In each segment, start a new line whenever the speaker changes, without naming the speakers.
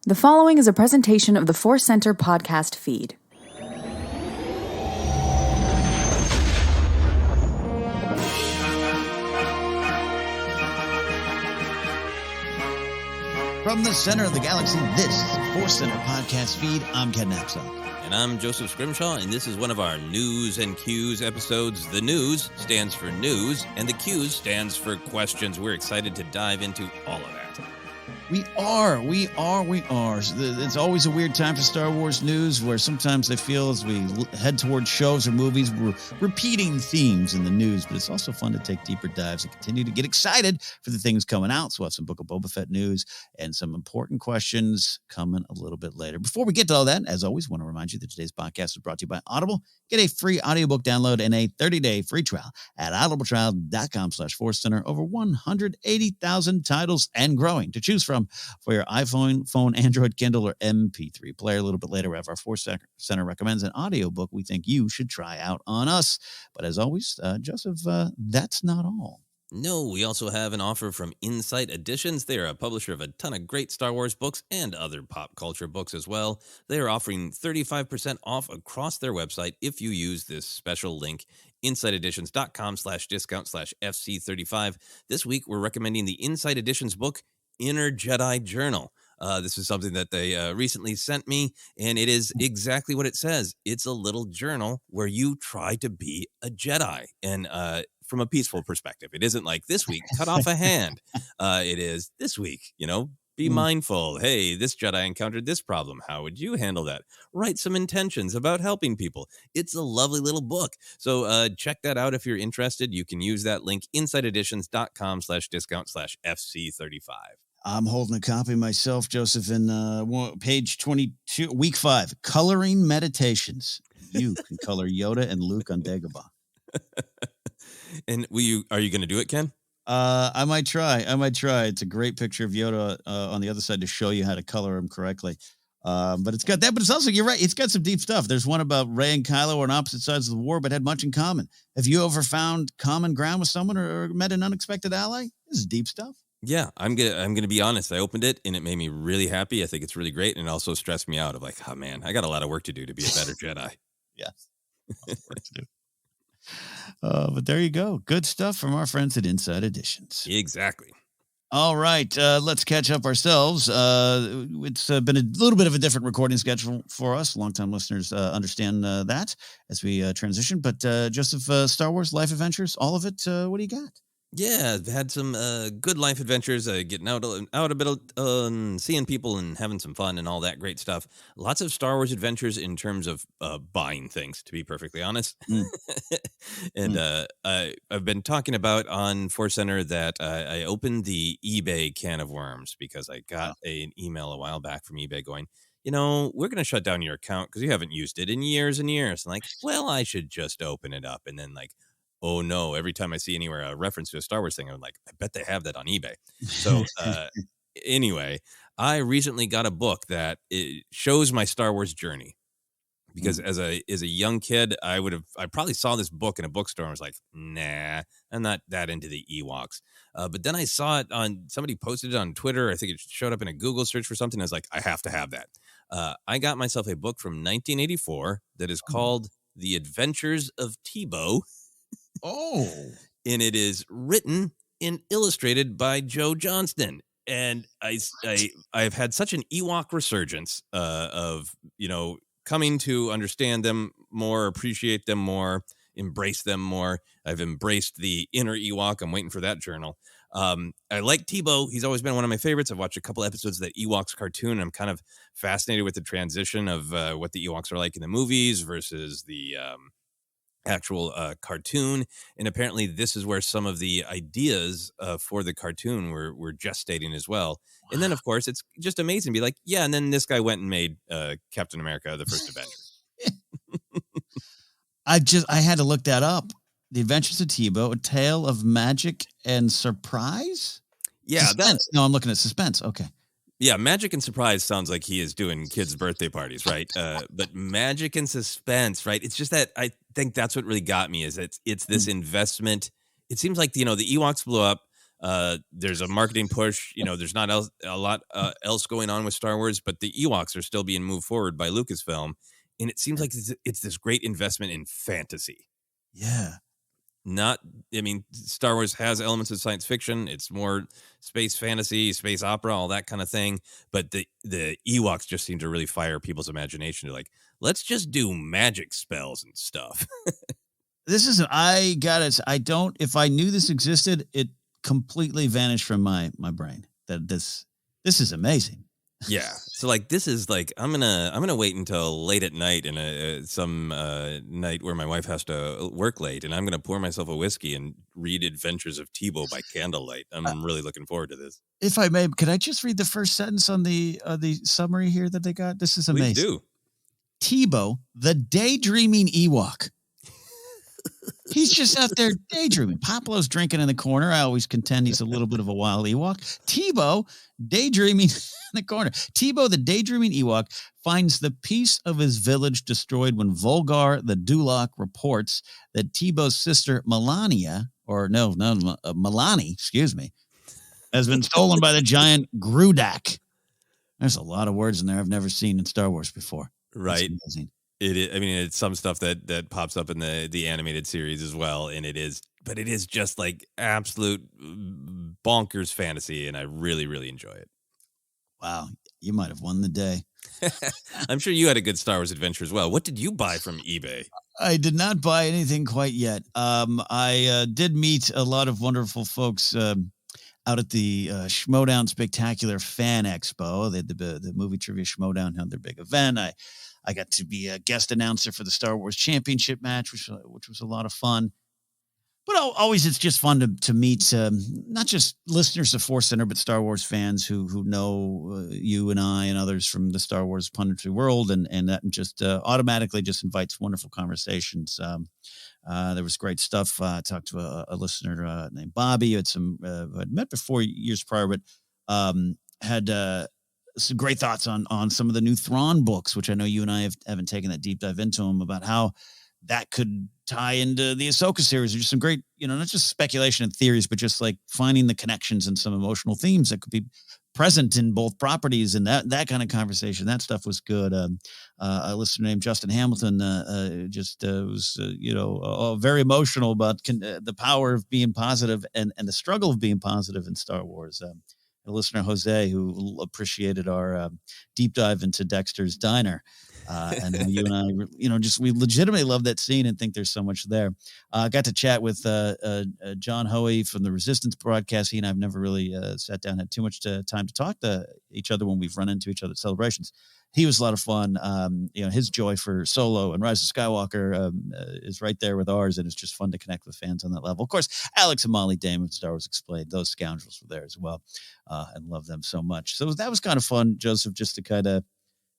The following is a presentation of the ForceCenter podcast feed.
From the center of the galaxy, this is the ForceCenter podcast feed. I'm Ken Napzok.
And I'm Joseph Scrimshaw, and this is one of our News and Cues episodes. The news stands for news, and the Cues stands for questions. We're excited to dive into all of that.
We are. It's always a weird time for Star Wars news, where sometimes I feel as we head towards shows or movies, we're repeating themes in the news, but it's also fun to take deeper dives and continue to get excited for the things coming out. So we'll have some Book of Boba Fett news and some important questions coming a little bit later. Before we get to all that, as always, I want to remind you that today's podcast is brought to you by Audible. Get a free audiobook download and a 30-day free trial at audibletrial.com/ForceCenter. Over 180,000 titles and growing to choose from for your iPhone, phone, Android, Kindle, or MP3 player. A little bit later, we have our ForceCenter recommends an audiobook we think you should try out on us. But as always, Joseph, that's not all.
No, we also have an offer from Insight Editions. They are a publisher of a ton of great Star Wars books and other pop culture books as well. They are offering 35% off across their website if you use this special link, insighteditions.com/discount/FC35. This week, we're recommending the Insight Editions book, Inner Jedi Journal. This is something that they recently sent me, and it is exactly what it says. It's a little journal where you try to be a Jedi, and from a peaceful perspective. It isn't like this week, cut off a hand. It is this week, be mindful. Hey, this Jedi encountered this problem. How would you handle that? Write some intentions about helping people. It's a lovely little book. So check that out if you're interested. You can use that link, insighteditions.com/discount/FC35.
I'm holding a copy myself, Joseph, in page 22, week 5, Coloring Meditations. You can color Yoda and Luke on Dagobah.
And are you going to do it, Ken?
I might try. It's a great picture of Yoda on the other side to show you how to color him correctly. But it's got that, but it's also, you're right, it's got some deep stuff. There's one about Rey and Kylo on opposite sides of the war, but had much in common. Have you ever found common ground with someone or met an unexpected ally? This is deep stuff.
Yeah, I'm gonna be honest. I opened it and it made me really happy. I think it's really great, and it also stressed me out of like, oh man, I got a lot of work to do to be a better Jedi.
Yes, a lot of work to do. But there you go. Good stuff from our friends at Insight Editions.
Exactly.
All right, let's catch up ourselves. It's been a little bit of a different recording schedule for us. Longtime listeners understand that as we transition. But Joseph, Star Wars life adventures, all of it. What do you got?
Yeah, I've had some good life adventures, getting out a bit, seeing people and having some fun and all that great stuff. Lots of Star Wars adventures in terms of buying things, to be perfectly honest. And I've been talking about on ForceCenter that I opened the eBay can of worms because I got an email a while back from eBay going, we're going to shut down your account because you haven't used it in years and years. And well, I should just open it up. And then oh no, every time I see anywhere a reference to a Star Wars thing, I'm like, I bet they have that on eBay. So anyway, I recently got a book that it shows my Star Wars journey. Because as a young kid, I probably saw this book in a bookstore and was like, nah, I'm not that into the Ewoks. But then I saw it somebody posted it on Twitter. I think it showed up in a Google search for something. I was like, I have to have that. I got myself a book from 1984 that is called The Adventures of Tebow.
Oh,
and it is written and illustrated by Joe Johnston. And I've had such an Ewok resurgence of, coming to understand them more, appreciate them more, embrace them more. I've embraced the inner Ewok. I'm waiting for that journal. I like Tebow. He's always been one of my favorites. I've watched a couple episodes of that Ewoks cartoon. I'm kind of fascinated with the transition of what the Ewoks are like in the movies versus the actual cartoon, and apparently this is where some of the ideas for the cartoon were gestating as well. Wow. And then of course it's just amazing to be like, yeah, and then this guy went and made Captain America the First Avenger.
I had to look that up. The Adventures of Tebow, A Tale of Magic and Surprise.
Yeah,
no, I'm looking at suspense. Okay.
Yeah, magic and surprise sounds like he is doing kids' birthday parties, right? But magic and suspense, right? It's just that I think that's what really got me is it's this investment. It seems like, the Ewoks blew up. There's a marketing push. There's not a lot else going on with Star Wars, but the Ewoks are still being moved forward by Lucasfilm, and it seems like it's this great investment in fantasy.
Yeah.
Star Wars has elements of science fiction. It's more space fantasy, space opera, all that kind of thing. But the Ewoks just seem to really fire people's imagination to like, let's just do magic spells and stuff.
If I knew this existed, it completely vanished from my brain. That this is amazing.
Yeah. So like, this is like, I'm gonna wait until late at night in some night where my wife has to work late, and I'm gonna pour myself a whiskey and read Adventures of Tebow by candlelight. I'm really looking forward to this.
If I may, could I just read the first sentence on the summary here that they got? This is amazing.
Please do.
Tebow, the daydreaming Ewok. He's just out there daydreaming. Pablo's drinking in the corner. I always contend he's a little bit of a wild Ewok. Tebow, daydreaming in the corner. Tebow, the daydreaming Ewok, finds the peace of his village destroyed when Volgar the Dulak reports that Tebow's sister Milani, has been stolen by the giant Grudak. There's a lot of words in there I've never seen in Star Wars before.
Right. It's some stuff that pops up in the animated series as well, and it is just like absolute bonkers fantasy, and I really, really enjoy it.
Wow, you might have won the day.
I'm sure you had a good Star Wars adventure as well. What did you buy from eBay?
I did not buy anything quite yet. I did meet a lot of wonderful folks out at the Schmodown Spectacular Fan Expo. They had the movie trivia Schmodown had their big event. I got to be a guest announcer for the Star Wars Championship match, which was a lot of fun. But always, it's just fun to meet not just listeners of ForceCenter, but Star Wars fans who know you and I and others from the Star Wars punditry world, and that just automatically just invites wonderful conversations. There was great stuff. I talked to a listener named Bobby. I'd met before years prior, but had some great thoughts on some of the new Thrawn books, which I know you and I haven't taken that deep dive into them, about how that could tie into the Ahsoka series. There's some great, not just speculation and theories, but just like finding the connections and some emotional themes that could be present in both properties, and that kind of conversation. That stuff was good. A listener named Justin Hamilton was very emotional about the power of being positive and the struggle of being positive in Star Wars. A listener, Jose, who appreciated our deep dive into Dexter's Diner. And you and I, we legitimately love that scene and think there's so much there. I got to chat with John Hoey from the Resistance broadcast. He and I've never really sat down, had too much time to talk to each other when we've run into each other at celebrations. He was a lot of fun. His joy for Solo and Rise of Skywalker is right there with ours, and it's just fun to connect with fans on that level. Of course, Alex and Molly Damon, Star Wars Explained, those scoundrels were there as well, and love them so much. So that was kind of fun, Joseph, just to kind of,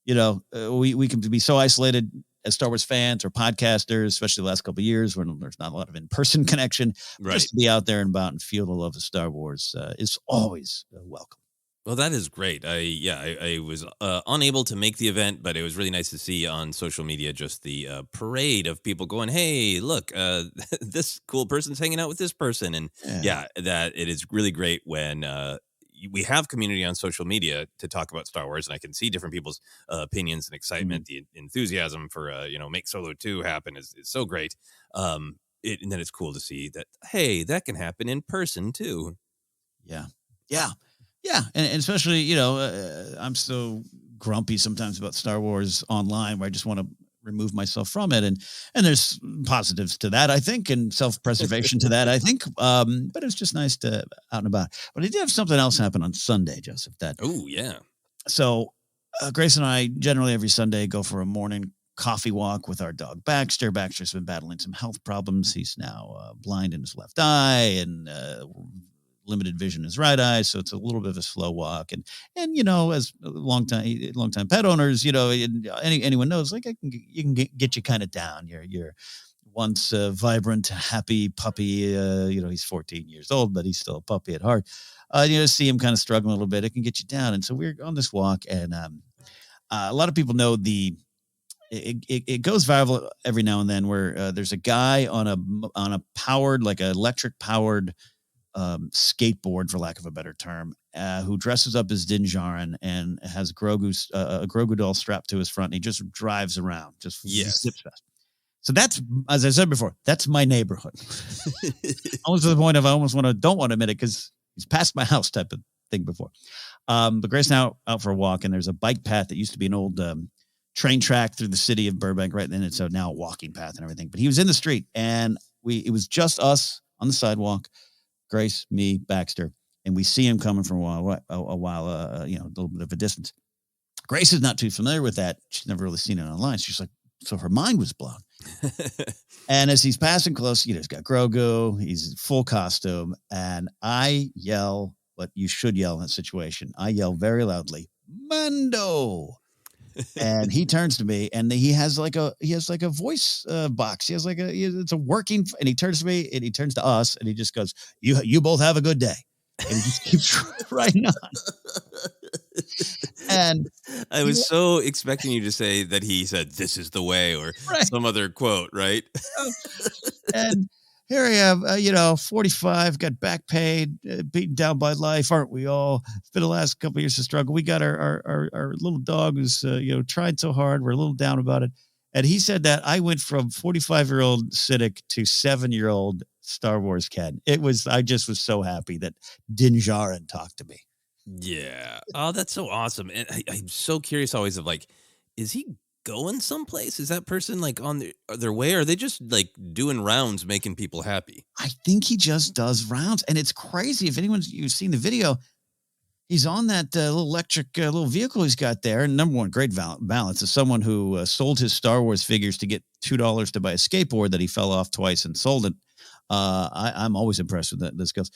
we can be so isolated as Star Wars fans or podcasters, especially the last couple of years when there's not a lot of in-person connection. Right. Just to be out there and about and feel the love of Star Wars is always welcome.
Well, that is great. I was unable to make the event, but it was really nice to see on social media just the parade of people going, hey, look, this cool person's hanging out with this person. And that it is really great when we have community on social media to talk about Star Wars, and I can see different people's opinions and excitement. The enthusiasm for, make Solo 2 happen is so great. And then it's cool to see that, hey, that can happen in person too.
Yeah. And especially, I'm so grumpy sometimes about Star Wars online where I just want to remove myself from it. And there's positives to that, I think, and self-preservation to that, I think. But it's just nice to out and about. But I did have something else happen on Sunday, Joseph.
Oh, yeah.
So Grace and I generally every Sunday go for a morning coffee walk with our dog Baxter. Baxter's been battling some health problems. He's now blind in his left eye and limited vision in his right eye, so it's a little bit of a slow walk. And as long-time pet owners, anyone knows, like you can get you kind of down. You're once vibrant, happy puppy. He's 14 years old, but he's still a puppy at heart. See him kind of struggling a little bit, it can get you down. And so we're on this walk, and a lot of people know it goes viral every now and then where there's a guy on a powered, like an electric powered skateboard, for lack of a better term, who dresses up as Dinjara and has a Grogu doll strapped to his front. And he just drives around, just zips fast. So that's, as I said before, that's my neighborhood. Almost to the point of I almost don't want to admit it because he's past my house type of thing before. But Grace now out for a walk, and there's a bike path that used to be an old train track through the city of Burbank, right? And it's now a walking path and everything. But he was in the street, and it was just us on the sidewalk, Grace, me, Baxter, and we see him coming from a while, a little bit of a distance. Grace is not too familiar with that. She's never really seen it online. She's like, so her mind was blown. And as he's passing close, he's got Grogu, he's full costume, and I yell what you should yell in that situation. I yell very loudly, Mando. And he turns to me, and he has like a voice box. It's a working, and he turns to me, and he turns to us, and he just goes, "You both have a good day." And he just keeps writing on. And
I was so expecting you to say that he said, "This is the way," or some other quote, right?
And here I am, 45, got back paid, beaten down by life, aren't we all? It's been the last couple of years of struggle. We got our little dog who's, tried so hard. We're a little down about it. And he said that I went from 45-year-old cynic to 7-year-old Star Wars Ken. I just was so happy that Dinjara talked to me.
Yeah. Oh, that's so awesome. And I'm so curious always of like, is he going someplace? Is that person like on their way? Or are they just like doing rounds, making people happy?
I think he just does rounds. And it's crazy. If you've seen the video, he's on that little electric little vehicle he's got there. And number one, great balance. As someone who sold his Star Wars figures to get $2 to buy a skateboard that he fell off twice and sold it. I'm always impressed with this skills.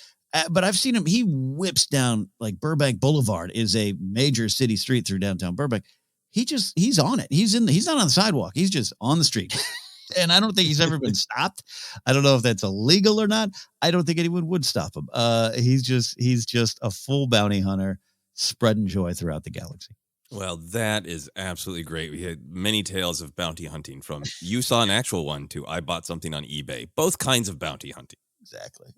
But I've seen him. He whips down like Burbank Boulevard is a major city street through downtown Burbank. He's on it. He's not on the sidewalk. He's just on the street. And I don't think he's ever been stopped. I don't know if that's illegal or not. I don't think anyone would stop him. He's just a full bounty hunter spreading joy throughout the galaxy.
Well, that is absolutely great. We had many tales of bounty hunting, from you saw an actual one to I bought something on eBay. Both kinds of bounty hunting.
Exactly.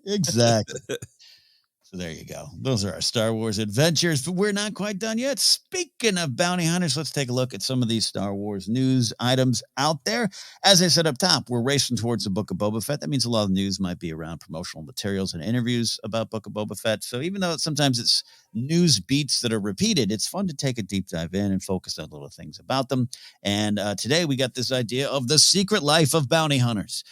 So there you go. Those are our Star Wars adventures, but we're not quite done yet. Speaking of bounty hunters, let's take a look at some of these Star Wars news items out there. As I said up top, we're racing towards the Book of Boba Fett. That means a lot of news might be around promotional materials and interviews about Book of Boba Fett. So even though sometimes it's news beats that are repeated, it's fun to take a deep dive in and focus on little things about them. And today we got this idea of the secret life of bounty hunters.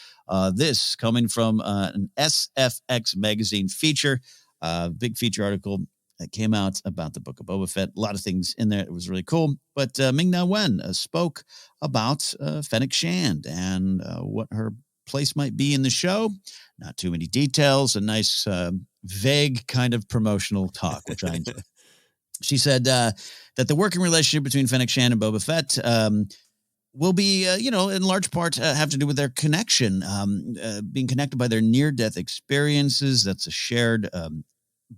This coming from an SFX Magazine feature. Big feature article that came out about the Book of Boba Fett. A lot of things in there. It was really cool. But Ming-Na Wen spoke about Fennec Shand and what her place might be in the show. Not too many details. A nice, vague kind of promotional talk, which I enjoy. She said that the working relationship between Fennec Shand and Boba Fett will be, in large part have to do with their connection, being connected by their near-death experiences. That's a shared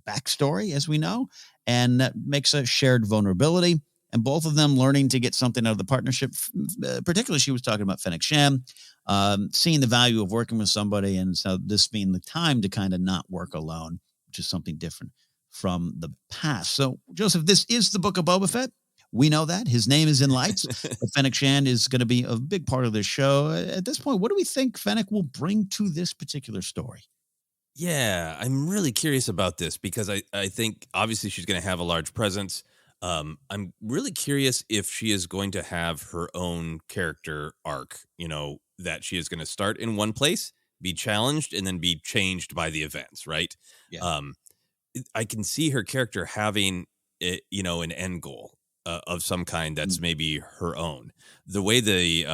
backstory, as we know, and that makes a shared vulnerability. And both of them learning to get something out of the partnership. Particularly, she was talking about Fennec Shand, seeing the value of working with somebody, and so this being the time to kind of not work alone, which is something different from the past. So, Joseph, this is the Book of Boba Fett. We know that. His name is in lights. But Fennec Shand is going to be a big part of this show. At this point, what do we think Fennec will bring to this particular story?
Yeah, I'm really curious about this because I think obviously she's going to have a large presence. I'm really curious if she is going to have her own character arc, that she is going to start in one place, be challenged, and then be changed by the events, right?
Yeah.
I can see her character having, an end goal of some kind that's maybe her own. The way the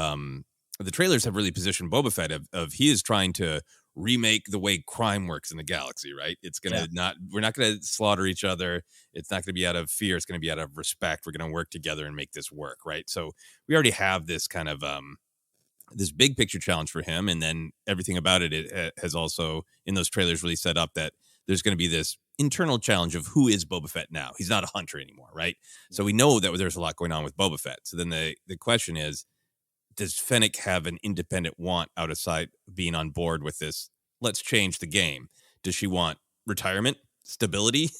trailers have really positioned Boba Fett of he is trying to remake the way crime works in the galaxy, right? It's gonna we're not gonna slaughter each other. It's not gonna be out of fear. It's gonna be out of respect. We're gonna work together and make this work, right? So we already have this kind of this big picture challenge for him, and then everything about it has also in those trailers really set up that there's going to be this internal challenge of who is Boba Fett now. He's not a hunter anymore, right? So we know that there's a lot going on with Boba Fett. So then the question is, does Fennec have an independent want outside being on board with this? Let's change the game. Does she want retirement, stability?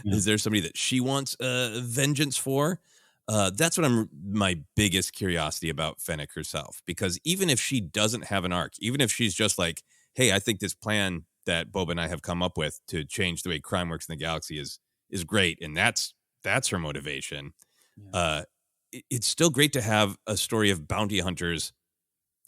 Yeah.
Is there somebody that she wants vengeance for? That's what my biggest curiosity about Fennec herself, because even if she doesn't have an arc, even if she's just like, hey, I think this plan that Boba and I have come up with to change the way crime works in the galaxy is great, and that's her motivation.
Yeah.
It's still great to have a story of bounty hunters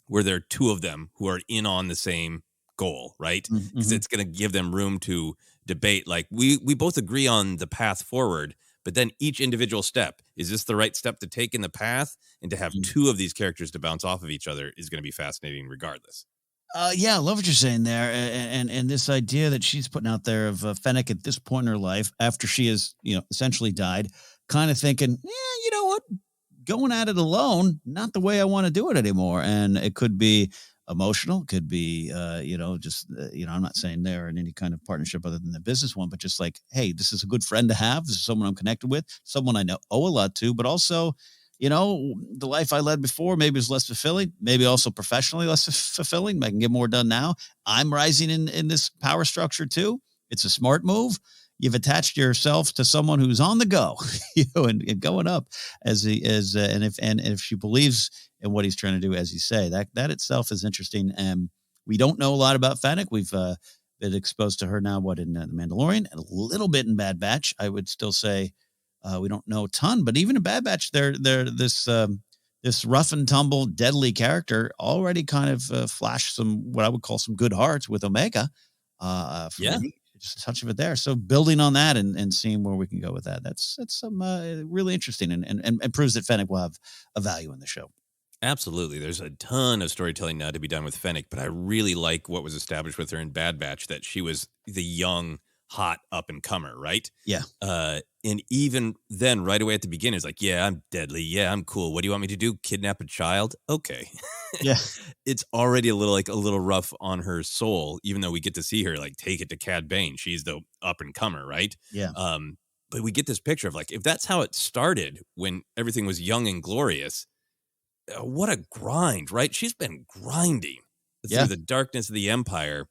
where there are two of them who are in on the same goal, right? Because it's going to give them room to debate. Like we both agree on the path forward, but then each individual step, is this the right step to take in the path? And to have two of these characters to bounce off of each other is going to be fascinating regardless.
Yeah, I love what you're saying there, and this idea that she's putting out there of Fennec at this point in her life, after she has, essentially died, kind of thinking, you know what, going at it alone, not the way I want to do it anymore. And it could be emotional, could be, I'm not saying they're in any kind of partnership other than the business one, but just like, hey, this is a good friend to have. This is someone I'm connected with, someone I owe a lot to, but also, the life I led before maybe was less fulfilling, maybe also professionally less fulfilling. I can get more done now. I'm rising in this power structure too. It's a smart move. You've attached yourself to someone who's on the go, and going up and if she believes in what he's trying to do, as you say, that itself is interesting. And we don't know a lot about Fennec. We've been exposed to her now, in The Mandalorian, and a little bit in Bad Batch. I would still say we don't know a ton, but even in Bad Batch, they're this rough and tumble, deadly character already kind of flashed what I would call some good hearts with Omega. Me, just a touch of it there. So building on that and seeing where we can go with that, that's some really interesting and proves that Fennec will have a value in the show.
Absolutely. There's a ton of storytelling now to be done with Fennec, but I really like what was established with her in Bad Batch, that she was the young, hot up-and-comer, right?
Yeah.
And even then, right away at the beginning, it's like, yeah, I'm deadly. Yeah, I'm cool. What do you want me to do? Kidnap a child? Okay.
Yeah.
It's already a little rough on her soul, even though we get to see her take it to Cad Bane. She's the up-and-comer, right?
Yeah.
But we get this picture of if that's how it started when everything was young and glorious, what a grind, right? She's been grinding through the darkness of the Empire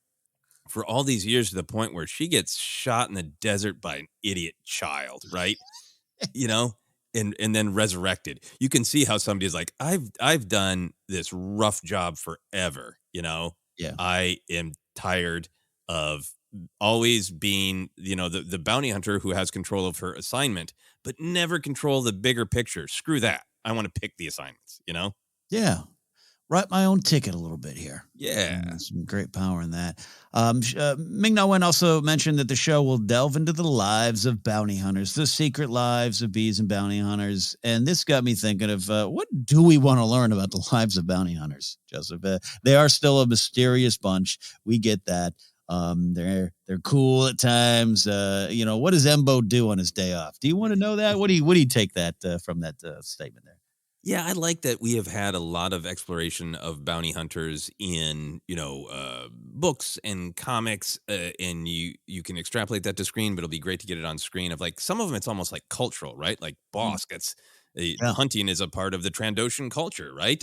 for all these years, to the point where she gets shot in the desert by an idiot child, right? And then resurrected. You can see how somebody is like, I've done this rough job forever,
Yeah.
I am tired of always being, the bounty hunter who has control of her assignment, but never control the bigger picture. Screw that. I want to pick the assignments,
Yeah. Write my own ticket a little bit here.
Yeah.
Some great power in that. Ming-Na Wen also mentioned that the show will delve into the lives of bounty hunters, the secret lives of bees and bounty hunters. And this got me thinking of what do we want to learn about the lives of bounty hunters, Joseph? They are still a mysterious bunch. We get that. They're cool at times. What does Embo do on his day off? Do you want to know that? What do you take that from that statement there?
Yeah, I like that we have had a lot of exploration of bounty hunters in, books and comics, and you can extrapolate that to screen, but it'll be great to get it on screen. Of some of them, it's almost like cultural, right? Like Bosk, hunting is a part of the Trandoshan culture, right?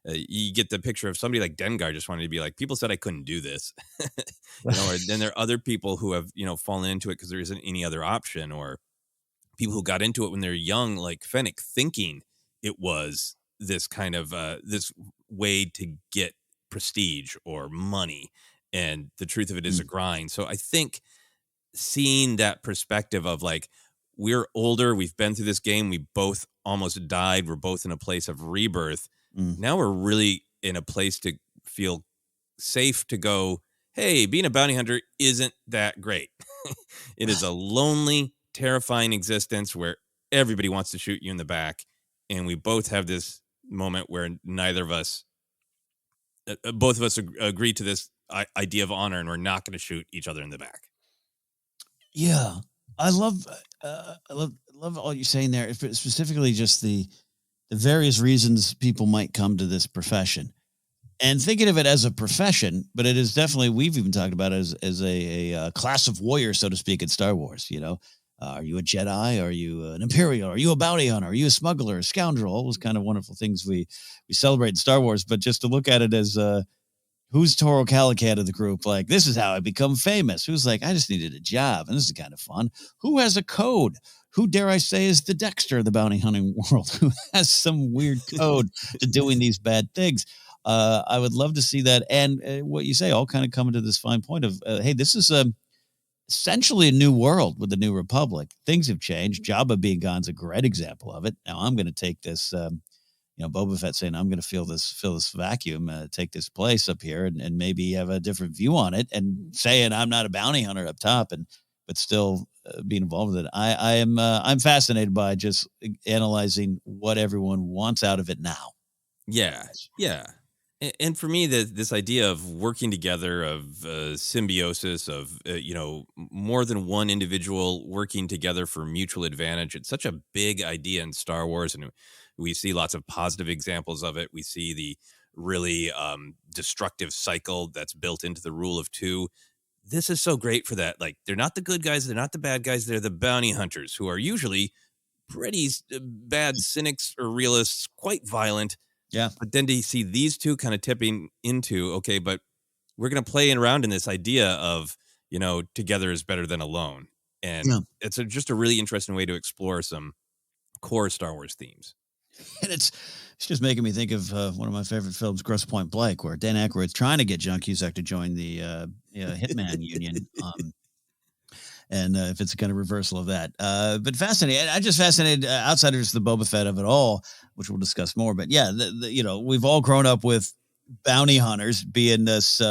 You get the picture of somebody like Dengar just wanting to be like, people said I couldn't do this, or then there are other people who have, fallen into it because there isn't any other option, or people who got into it when they're young, like Fennec, thinking it was this kind of this way to get prestige or money, and the truth of it is a grind. So I think seeing that perspective of we're older, we've been through this game, we both almost died, we're both in a place of rebirth. Now we're really in a place to feel safe to go, hey, being a bounty hunter isn't that great. It is a lonely, terrifying existence where everybody wants to shoot you in the back. And we both have this moment where neither of us, both of us agree to this idea of honor, and we're not going to shoot each other in the back.
Yeah, I love all you're saying there. Specifically, just the various reasons people might come to this profession, and thinking of it as a profession, but it is definitely, we've even talked about it as a class of warriors, so to speak, in Star Wars. Are you a Jedi? Are you an Imperial? Are you a bounty hunter? Are you a smuggler, a scoundrel? All those kind of wonderful things we celebrate in Star Wars. But just to look at it as Who's Toro Calicat of the group? Like, this is how I become famous. Who's like, I just needed a job, and this is kind of fun. Who has a code? Who, dare I say, is the Dexter of the bounty hunting world? Who has some weird code to doing these bad things? I would love to see that. And what you say, all kind of coming to this fine point of, hey, this is essentially a new world with the New Republic. Things have changed. Jabba being gone's a great example of it. Now I'm going to take this, Boba Fett saying, I'm going to fill this vacuum, take this place up here and maybe have a different view on it, and saying I'm not a bounty hunter up top, but still being involved with it. I'm fascinated by just analyzing what everyone wants out of it now.
Yeah. Yeah. And for me, this idea of working together, of symbiosis, of more than one individual working together for mutual advantage, it's such a big idea in Star Wars, and we see lots of positive examples of it. We see the really destructive cycle that's built into the rule of two. This is so great for that. Like, they're not the good guys, they're not the bad guys, they're the bounty hunters, who are usually pretty bad cynics or realists, quite violent.
Yeah.
But then to see these two kind of tipping into, okay, but we're going to play around in this idea of, together is better than alone. And it's just a really interesting way to explore some core Star Wars themes.
And it's just making me think of one of my favorite films, Grosse Point Blank, where Dan Aykroyd's trying to get John Cusack to join the Hitman Union. And if it's a kind of reversal of that. But fascinating. I'm just fascinated outside of just the Boba Fett of it all, which we'll discuss more. But yeah, we've all grown up with bounty hunters being this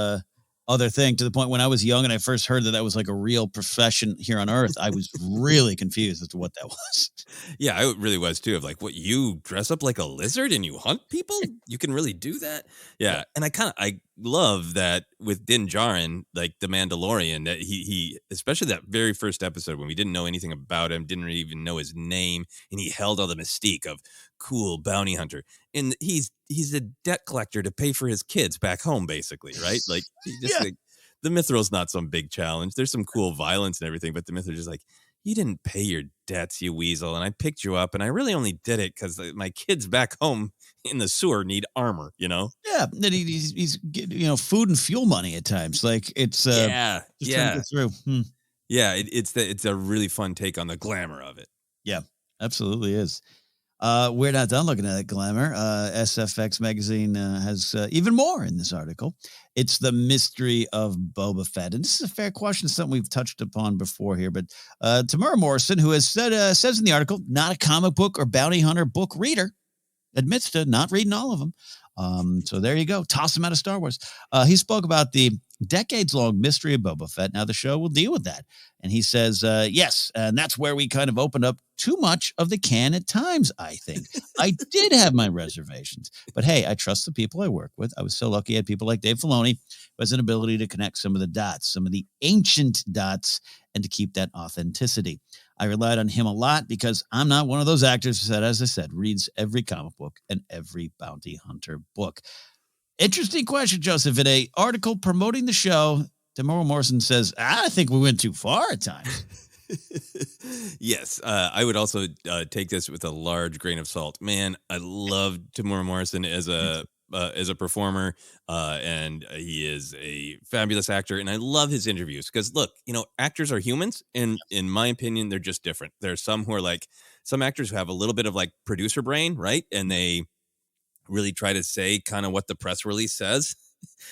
other thing, to the point when I was young and I first heard that was like a real profession here on Earth, I was really confused as to what that was.
Yeah, I really was too. Of like, what, you dress up like a lizard and you hunt people? You can really do that? Yeah. And I love that with Din Djarin, like the Mandalorian, that he especially that very first episode when we didn't know anything about him, didn't really even know his name, and he held all the mystique of cool bounty hunter. And he's a debt collector to pay for his kids back home, basically, right? Like, he just like, the Mithril's not some big challenge. There's some cool violence and everything, but the Mithril just like, you didn't pay your debts, you weasel, and I picked you up, and I really only did it because my kids back home in the sewer need armor,
Yeah, that he's food and fuel money at times. Like, it's
yeah.
Through.
Yeah, it's a really fun take on the glamour of it.
Yeah, absolutely is. We're not done looking at that glamour. SFX Magazine has even more in this article. It's the mystery of Boba Fett. And this is a fair question, something we've touched upon before here. But Tamara Morrison, who has says in the article, not a comic book or bounty hunter book reader, admits to not reading all of them. So there you go. Toss him out of Star Wars. He spoke about the decades-long mystery of Boba Fett. Now the show will deal with that. And he says, yes, and that's where we kind of opened up too much of the can at times, I think. I did have my reservations. But hey, I trust the people I work with. I was so lucky I had people like Dave Filoni, who has an ability to connect some of the dots, some of the ancient dots, and to keep that authenticity. I relied on him a lot because I'm not one of those actors that, as I said, reads every comic book and every bounty hunter book. Interesting question, Joseph. In an article promoting the show, Tamara Morrison says, I think we went too far at times.
Yes, I would also take this with a large grain of salt. Man, I love Tamara Morrison as a performer, and he is a fabulous actor, and I love his interviews because, look, actors are humans, and in my opinion, they're just different. There's some who are like, some actors who have a little bit of like producer brain, right? And they really try to say kind of what the press release says,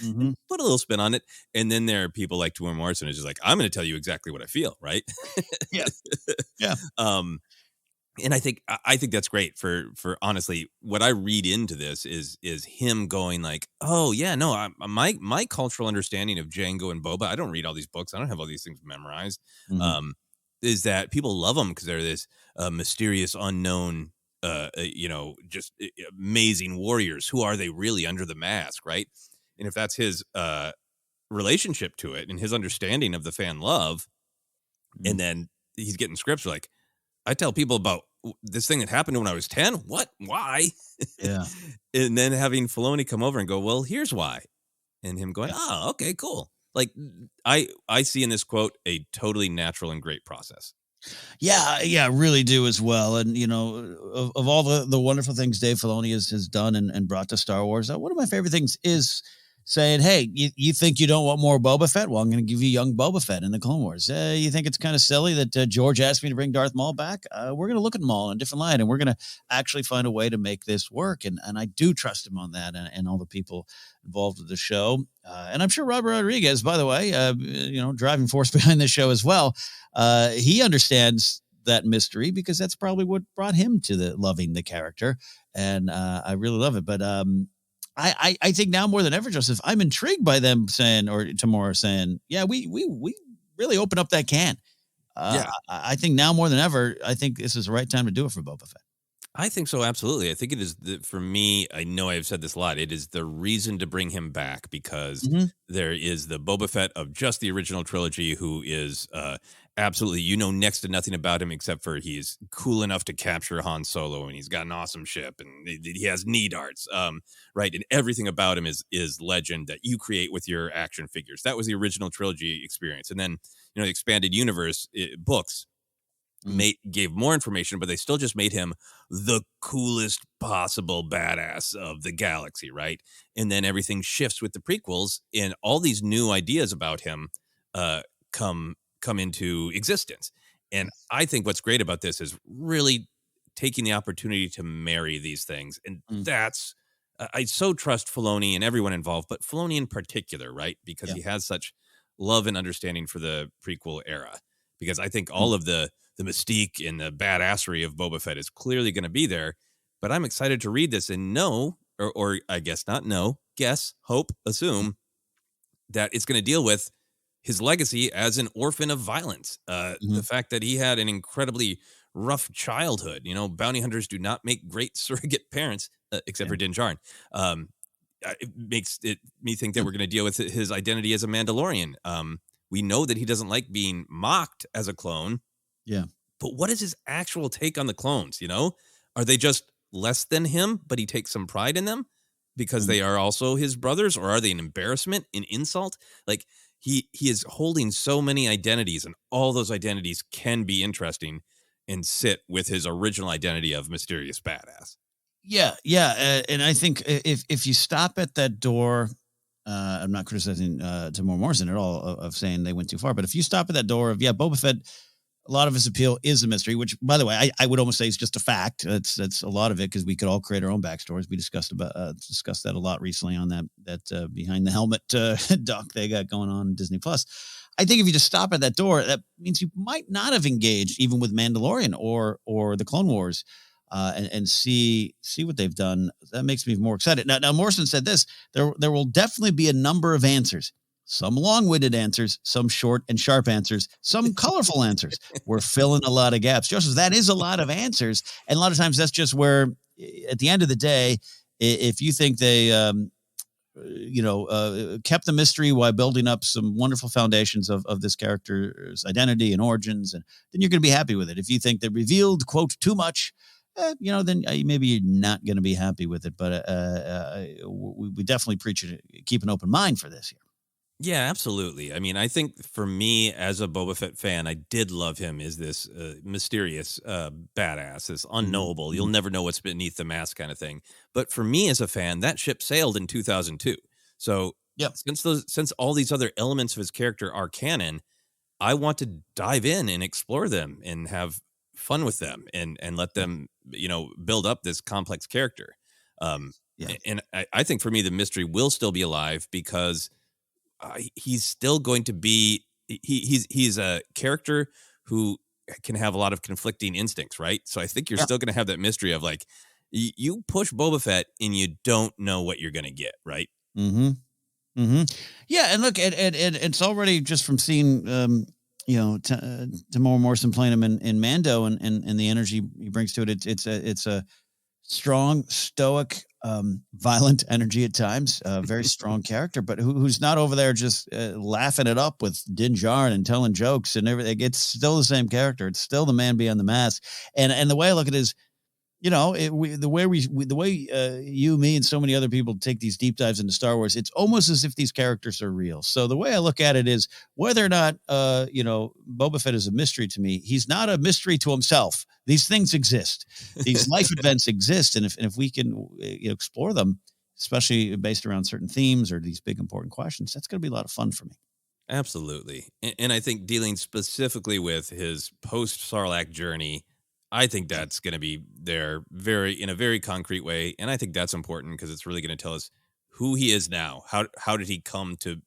and put a little spin on it. And then there are people like Tamara Morrison who's just like, I'm going to tell you exactly what I feel, right?
Yeah.
And I think that's great for honestly, what I read into this is him going like, oh yeah, no, my cultural understanding of Jango and Boba, I don't read all these books, I don't have all these things memorized, is that people love them because they're this mysterious, unknown, just amazing warriors. Who are they really under the mask, right? And if that's his relationship to it and his understanding of the fan love, and then he's getting scripts like, I tell people about this thing that happened when I was 10. What? Why?
Yeah.
And then having Filoni come over and go, well, here's why. And him going, oh, okay, cool. Like, I see in this quote a totally natural and great process.
Yeah, really do as well. And, of all the wonderful things Dave Filoni has done and brought to Star Wars, one of my favorite things is saying, hey, you think you don't want more Boba Fett? Well, I'm going to give you young Boba Fett in the Clone Wars. You think it's kind of silly that George asked me to bring Darth Maul back? We're going to look at Maul in a different light, and we're going to actually find a way to make this work. And I do trust him on that, and all the people involved with the show. And I'm sure Robert Rodriguez, by the way, driving force behind this show as well, he understands that mystery because that's probably what brought him to loving the character. And I really love it. But I think now more than ever, Joseph, I'm intrigued by them saying, or Tamora saying, yeah, we really open up that can. I think now more than ever, I think this is the right time to do it for Boba Fett.
I think so, absolutely. I think it is, for me, I know I've said this a lot, it is the reason to bring him back because there is the Boba Fett of just the original trilogy who is absolutely, next to nothing about him except for he's cool enough to capture Han Solo and he's got an awesome ship and he has knee darts, right? And everything about him is legend that you create with your action figures. That was the original trilogy experience. And then, the expanded universe books gave more information, but they still just made him the coolest possible badass of the galaxy, right? And then everything shifts with the prequels, and all these new ideas about him come into existence. And I think what's great about this is really taking the opportunity to marry these things, and that's I so trust Filoni and everyone involved, but Filoni in particular, right? Because he has such love and understanding for the prequel era. Because I think all of the mystique and the badassery of Boba Fett is clearly going to be there. But I'm excited to read this and know, or I guess not know, guess, hope, assume that it's going to deal with his legacy as an orphan of violence. The fact that he had an incredibly rough childhood. Bounty hunters do not make great surrogate parents, except for Din Djarin. It makes me think that we're going to deal with his identity as a Mandalorian. We know that he doesn't like being mocked as a clone.
Yeah.
But what is his actual take on the clones? Are they just less than him, but he takes some pride in them because they are also his brothers? Or are they an embarrassment, an insult? Like he is holding so many identities, and all those identities can be interesting and sit with his original identity of mysterious badass.
Yeah. And I think if you stop at that door, I'm not criticizing Tamora Morrison at all of saying they went too far, but if you stop at that door of, Boba Fett, a lot of his appeal is a mystery, which, by the way, I would almost say is just a fact. That's a lot of it because we could all create our own backstories. We discussed that a lot recently on that behind the helmet doc they got going on Disney Plus. I think if you just stop at that door, that means you might not have engaged even with Mandalorian or the Clone Wars. And see what they've done. That makes me more excited. Now Morrison said this: there will definitely be a number of answers. Some long-winded answers, some short and sharp answers, some colorful answers. We're filling a lot of gaps. Joseph, that is a lot of answers, and a lot of times that's just where, at the end of the day, if you think they, kept the mystery while building up some wonderful foundations of this character's identity and origins, and then you're going to be happy with it. If you think they revealed, quote, too much, then maybe you're not going to be happy with it. But we definitely preach it. Keep an open mind for this here.
Yeah, absolutely. I mean, I think for me as a Boba Fett fan, I did love him as this mysterious badass, this unknowable. You'll never know what's beneath the mask kind of thing. But for me as a fan, that ship sailed in 2002. So since all these other elements of his character are canon, I want to dive in and explore them and have fun with them and let them, build up this complex character. And I think for me, the mystery will still be alive because he's still going to be, he's a character who can have a lot of conflicting instincts, right? So I think you're still going to have that mystery of like, you push Boba Fett and you don't know what you're going to get, right?
Yeah, and look, and it's already just from seeing, Tamora Morrison playing him in Mando and the energy he brings to it. It's a strong, stoic, violent energy at times, very strong character, but who's not over there just laughing it up with Din Djarin and telling jokes and everything. It's still the same character. It's still the man beyond the mask. And the way I look at it is, the way you, me, and so many other people take these deep dives into Star Wars, it's almost as if these characters are real. So the way I look at it is whether or not, Boba Fett is a mystery to me. He's not a mystery to himself. These things exist. These life events exist. And if we can explore them, especially based around certain themes or these big important questions, that's going to be a lot of fun for me.
Absolutely. And I think dealing specifically with his post-Sarlacc journey, I think that's going to be there in a very concrete way. And I think that's important because it's really going to tell us who he is now. How did he come to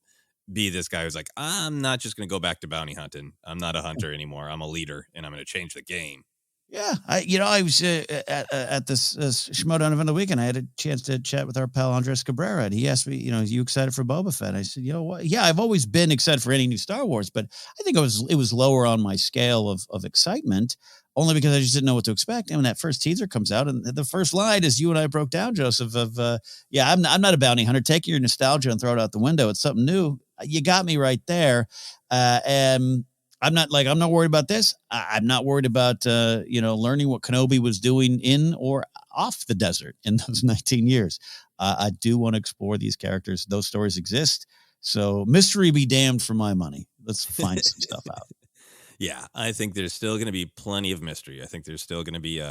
be this guy who's like, I'm not just going to go back to bounty hunting. I'm not a hunter anymore. I'm a leader, and I'm going to change the game.
Yeah, I was at this Schmodown event of the weekend. I had a chance to chat with our pal Andres Cabrera, and he asked me, are you excited for Boba Fett? I said, you know what? Yeah, I've always been excited for any new Star Wars, but I think it was lower on my scale of excitement, only because I just didn't know what to expect. And when that first teaser comes out, and the first line is you and I broke down, Joseph, I'm not a bounty hunter. Take your nostalgia and throw it out the window. It's something new. You got me right there, and I'm not worried about this. I'm not worried about, learning what Kenobi was doing in or off the desert in those 19 years. I do want to explore these characters. Those stories exist. So mystery be damned for my money. Let's find some stuff out.
Yeah, I think there's still going to be plenty of mystery. I think there's still going to be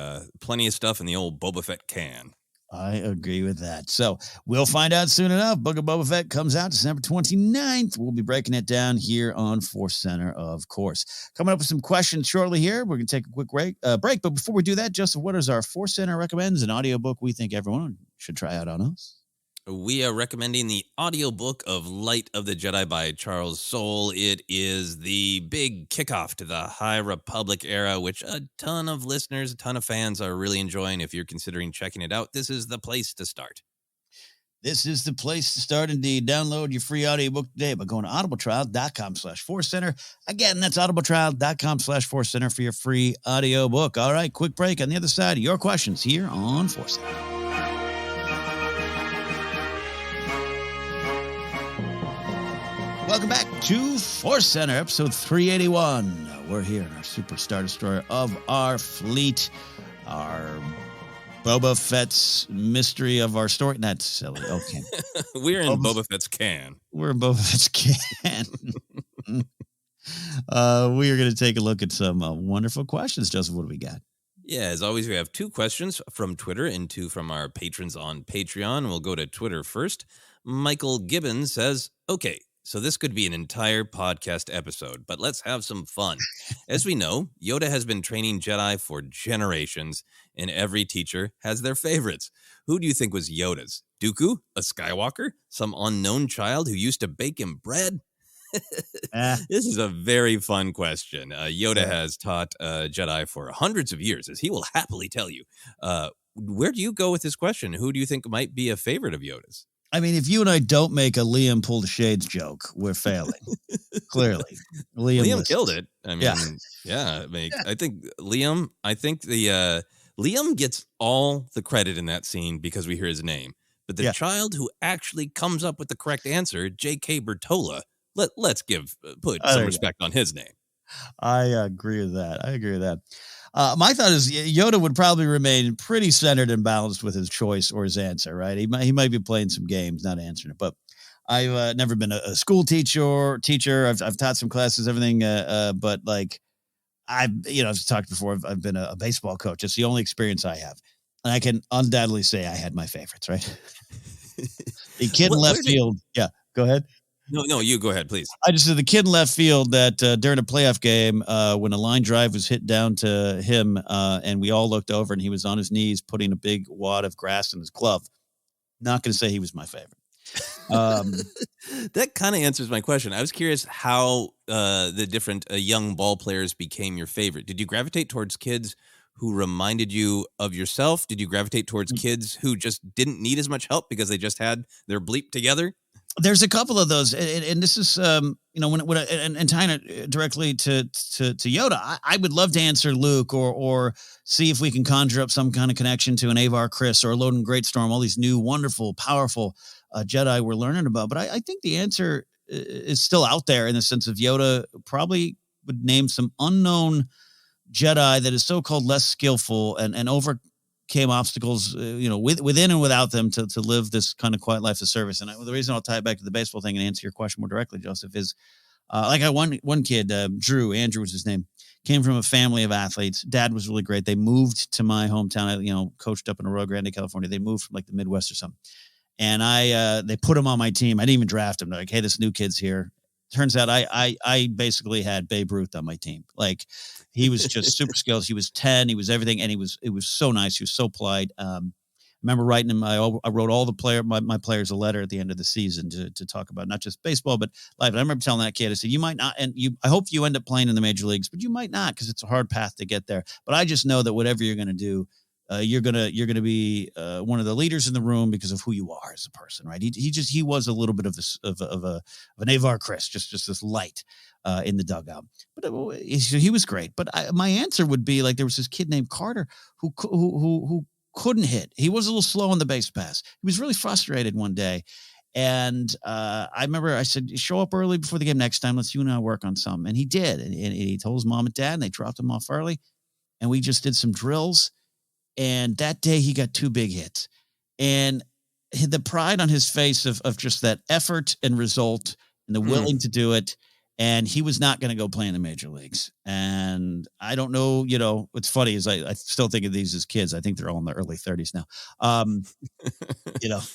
plenty of stuff in the old Boba Fett can.
I agree with that. So we'll find out soon enough. Book of Boba Fett comes out December 29th. We'll be breaking it down here on ForceCenter, of course. Coming up with some questions shortly here. We're going to take a quick break. But before we do that, Joseph, what is our ForceCenter recommends, an audiobook we think everyone should try out on us?
We are recommending the audiobook of Light of the Jedi by Charles Soule. It is the big kickoff to the High Republic era, which a ton of listeners, a ton of fans are really enjoying. If you're considering checking it out, this is the place to start.
This is the place to start, indeed. Download your free audiobook today by going to audibletrial.com/ForceCenter. Again, that's audibletrial.com/ForceCenter for your free audiobook. All right, quick break. On the other side, your questions here on ForceCenter. Welcome back to ForceCenter, episode 381. We're here in our Super Star Destroyer of our fleet, our Boba Fett's mystery of our story. That's silly. Okay.
We're in Boba Fett's can.
We're in Boba Fett's can. We are going to take a look at some wonderful questions. Joseph, what do we got?
Yeah, as always, we have 2 questions from Twitter and 2 from our patrons on Patreon. We'll go to Twitter first. Michael Gibbons says, okay, so this could be an entire podcast episode, but let's have some fun. As we know, Yoda has been training Jedi for generations, and every teacher has their favorites. Who do you think was Yoda's? Dooku? A Skywalker? Some unknown child who used to bake him bread? This is a very fun question. Yoda has taught Jedi for hundreds of years, as he will happily tell you. Where do you go with this question? Who do you think might be a favorite of Yoda's?
I mean, if you and I don't make a Liam pull the shades joke, we're failing. Clearly.
Liam killed it. I mean, I think Liam gets all the credit in that scene because we hear his name. But the child who actually comes up with the correct answer, J.K. Bertola, let's put some respect on his name.
I agree with that. My thought is Yoda would probably remain pretty centered and balanced with his choice or his answer, right? He might be playing some games, not answering it. But I've never been a school teacher. I've taught some classes, everything. But like I've talked before. I've been a baseball coach. It's the only experience I have, and I can undoubtedly say I had my favorites. Right? The kid in left field. Yeah, go ahead.
No, you go ahead, please.
I just said the kid in left field that during a playoff game, when a line drive was hit down to him, and we all looked over and he was on his knees putting a big wad of grass in his glove. Not going to say he was my favorite.
That kind of answers my question. I was curious how the different young ball players became your favorite. Did you gravitate towards kids who reminded you of yourself? Did you gravitate towards kids who just didn't need as much help because they just had their bleep together?
There's a couple of those, and this is, and tying it directly to Yoda, I would love to answer Luke or see if we can conjure up some kind of connection to an Avar Kriss or a Loden Greatstorm, all these new, wonderful, powerful Jedi we're learning about. But I think the answer is still out there in the sense of Yoda probably would name some unknown Jedi that is so-called less skillful and overcame obstacles, within and without them to live this kind of quiet life of service. And the reason I'll tie it back to the baseball thing and answer your question more directly, Joseph, is one kid, Andrew was his name, came from a family of athletes. Dad was really great. They moved to my hometown. I coached up in Arroyo Grande, California. They moved from like the Midwest or something. And they put him on my team. I didn't even draft him. They're like, hey, this new kid's here. Turns out I basically had Babe Ruth on my team. Like, he was just super skilled. He was 10. He was everything. And it was so nice. He was so polite. I remember writing him. I wrote all my players a letter at the end of the season to talk about not just baseball, but life. And I remember telling that kid, I said, you might not, I hope you end up playing in the major leagues, but you might not, because it's a hard path to get there. But I just know that whatever you're going to do, you're gonna be one of the leaders in the room because of who you are as a person, right? He was a little bit of an Avar Chris, just this light in the dugout. But he was great. But my answer would be, like, there was this kid named Carter who couldn't hit. He was a little slow on the base pass. He was really frustrated one day. And I remember I said, show up early before the game next time. Let's you and I work on something. And he did. And he told his mom and dad, and they dropped him off early. And we just did some drills. And that day he got 2 big hits. And the pride on his face of just that effort and result and the willing to do it. And he was not going to go play in the major leagues. And I don't know, what's funny is I still think of these as kids. I think they're all in their early 30s now.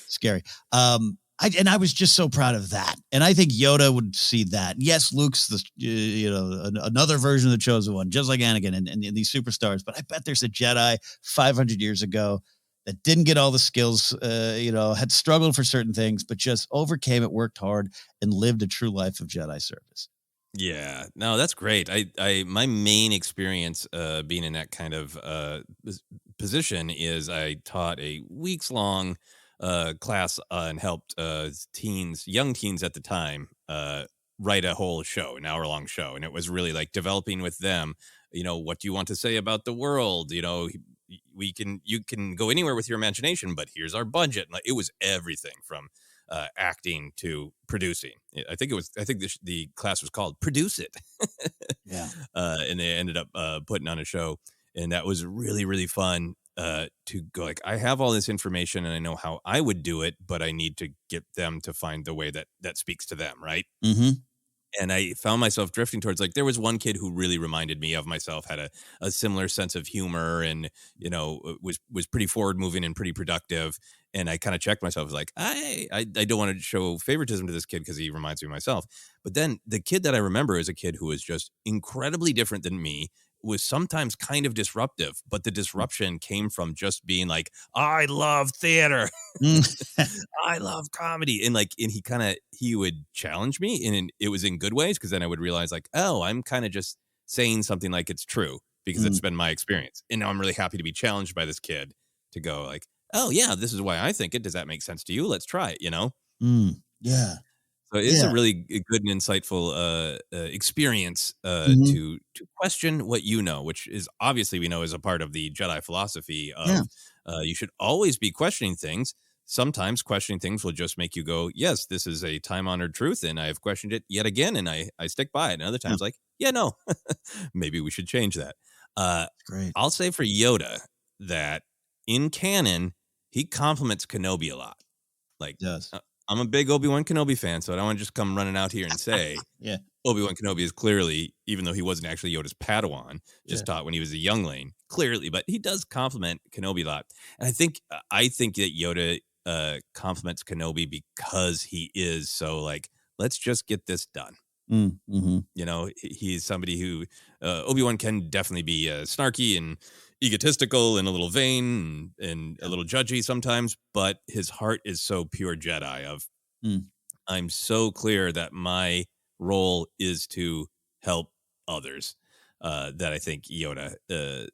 Scary. I was just so proud of that. And I think Yoda would see that. Yes, Luke's another version of the chosen one, just like Anakin and these superstars. But I bet there's a Jedi 500 years ago that didn't get all the skills, had struggled for certain things, but just overcame it, worked hard, and lived a true life of Jedi service.
Yeah, no, that's great. My main experience being in that kind of position is I taught a weeks-long class and helped young teens at the time, write a whole show, an hour-long show. And it was really like developing with them, what do you want to say about the world? You can go anywhere with your imagination, but here's our budget. And it was everything from acting to producing. I think the class was called Produce It.
Yeah.
And they ended up putting on a show, and that was really, really fun. To go, like, I have all this information and I know how I would do it, but I need to get them to find the way that speaks to them. Right.
Mm-hmm.
And I found myself drifting towards, like, there was one kid who really reminded me of myself, had a similar sense of humor, and, was pretty forward moving and pretty productive. And I kind of checked myself, as like, I don't want to show favoritism to this kid because he reminds me of myself. But then the kid that I remember is a kid who was just incredibly different than me, was sometimes kind of disruptive, but the disruption came from just being like, I love theater. I love comedy. And he would challenge me, and it was in good ways, because then I would realize, like, oh, I'm kind of just saying something like it's true because it's been my experience. And now I'm really happy to be challenged by this kid to go, like, oh yeah, this is why I think it. Does that make sense to you? Let's try it,
Yeah.
So it's a really good and insightful experience to question what you know, which is obviously we know is a part of the Jedi philosophy of you should always be questioning things. Sometimes questioning things will just make you go, yes, this is a time-honored truth, and I've questioned it yet again, and I stick by it. And other times, like, yeah, no, maybe we should change that.
Great.
I'll say for Yoda that in canon, he compliments Kenobi a lot. Like,
does.
I'm a big Obi-Wan Kenobi fan, so I don't want to just come running out here and say Obi-Wan Kenobi is clearly, even though he wasn't actually Yoda's Padawan, just taught when he was a youngling, clearly, but he does compliment Kenobi a lot. And I think that Yoda compliments Kenobi because he is so, like, let's just get this done.
Mm-hmm.
He's somebody who Obi-Wan can definitely be snarky and egotistical and a little vain and a little judgy sometimes, but his heart is so pure Jedi of I'm so clear that my role is to help others, that I think Yoda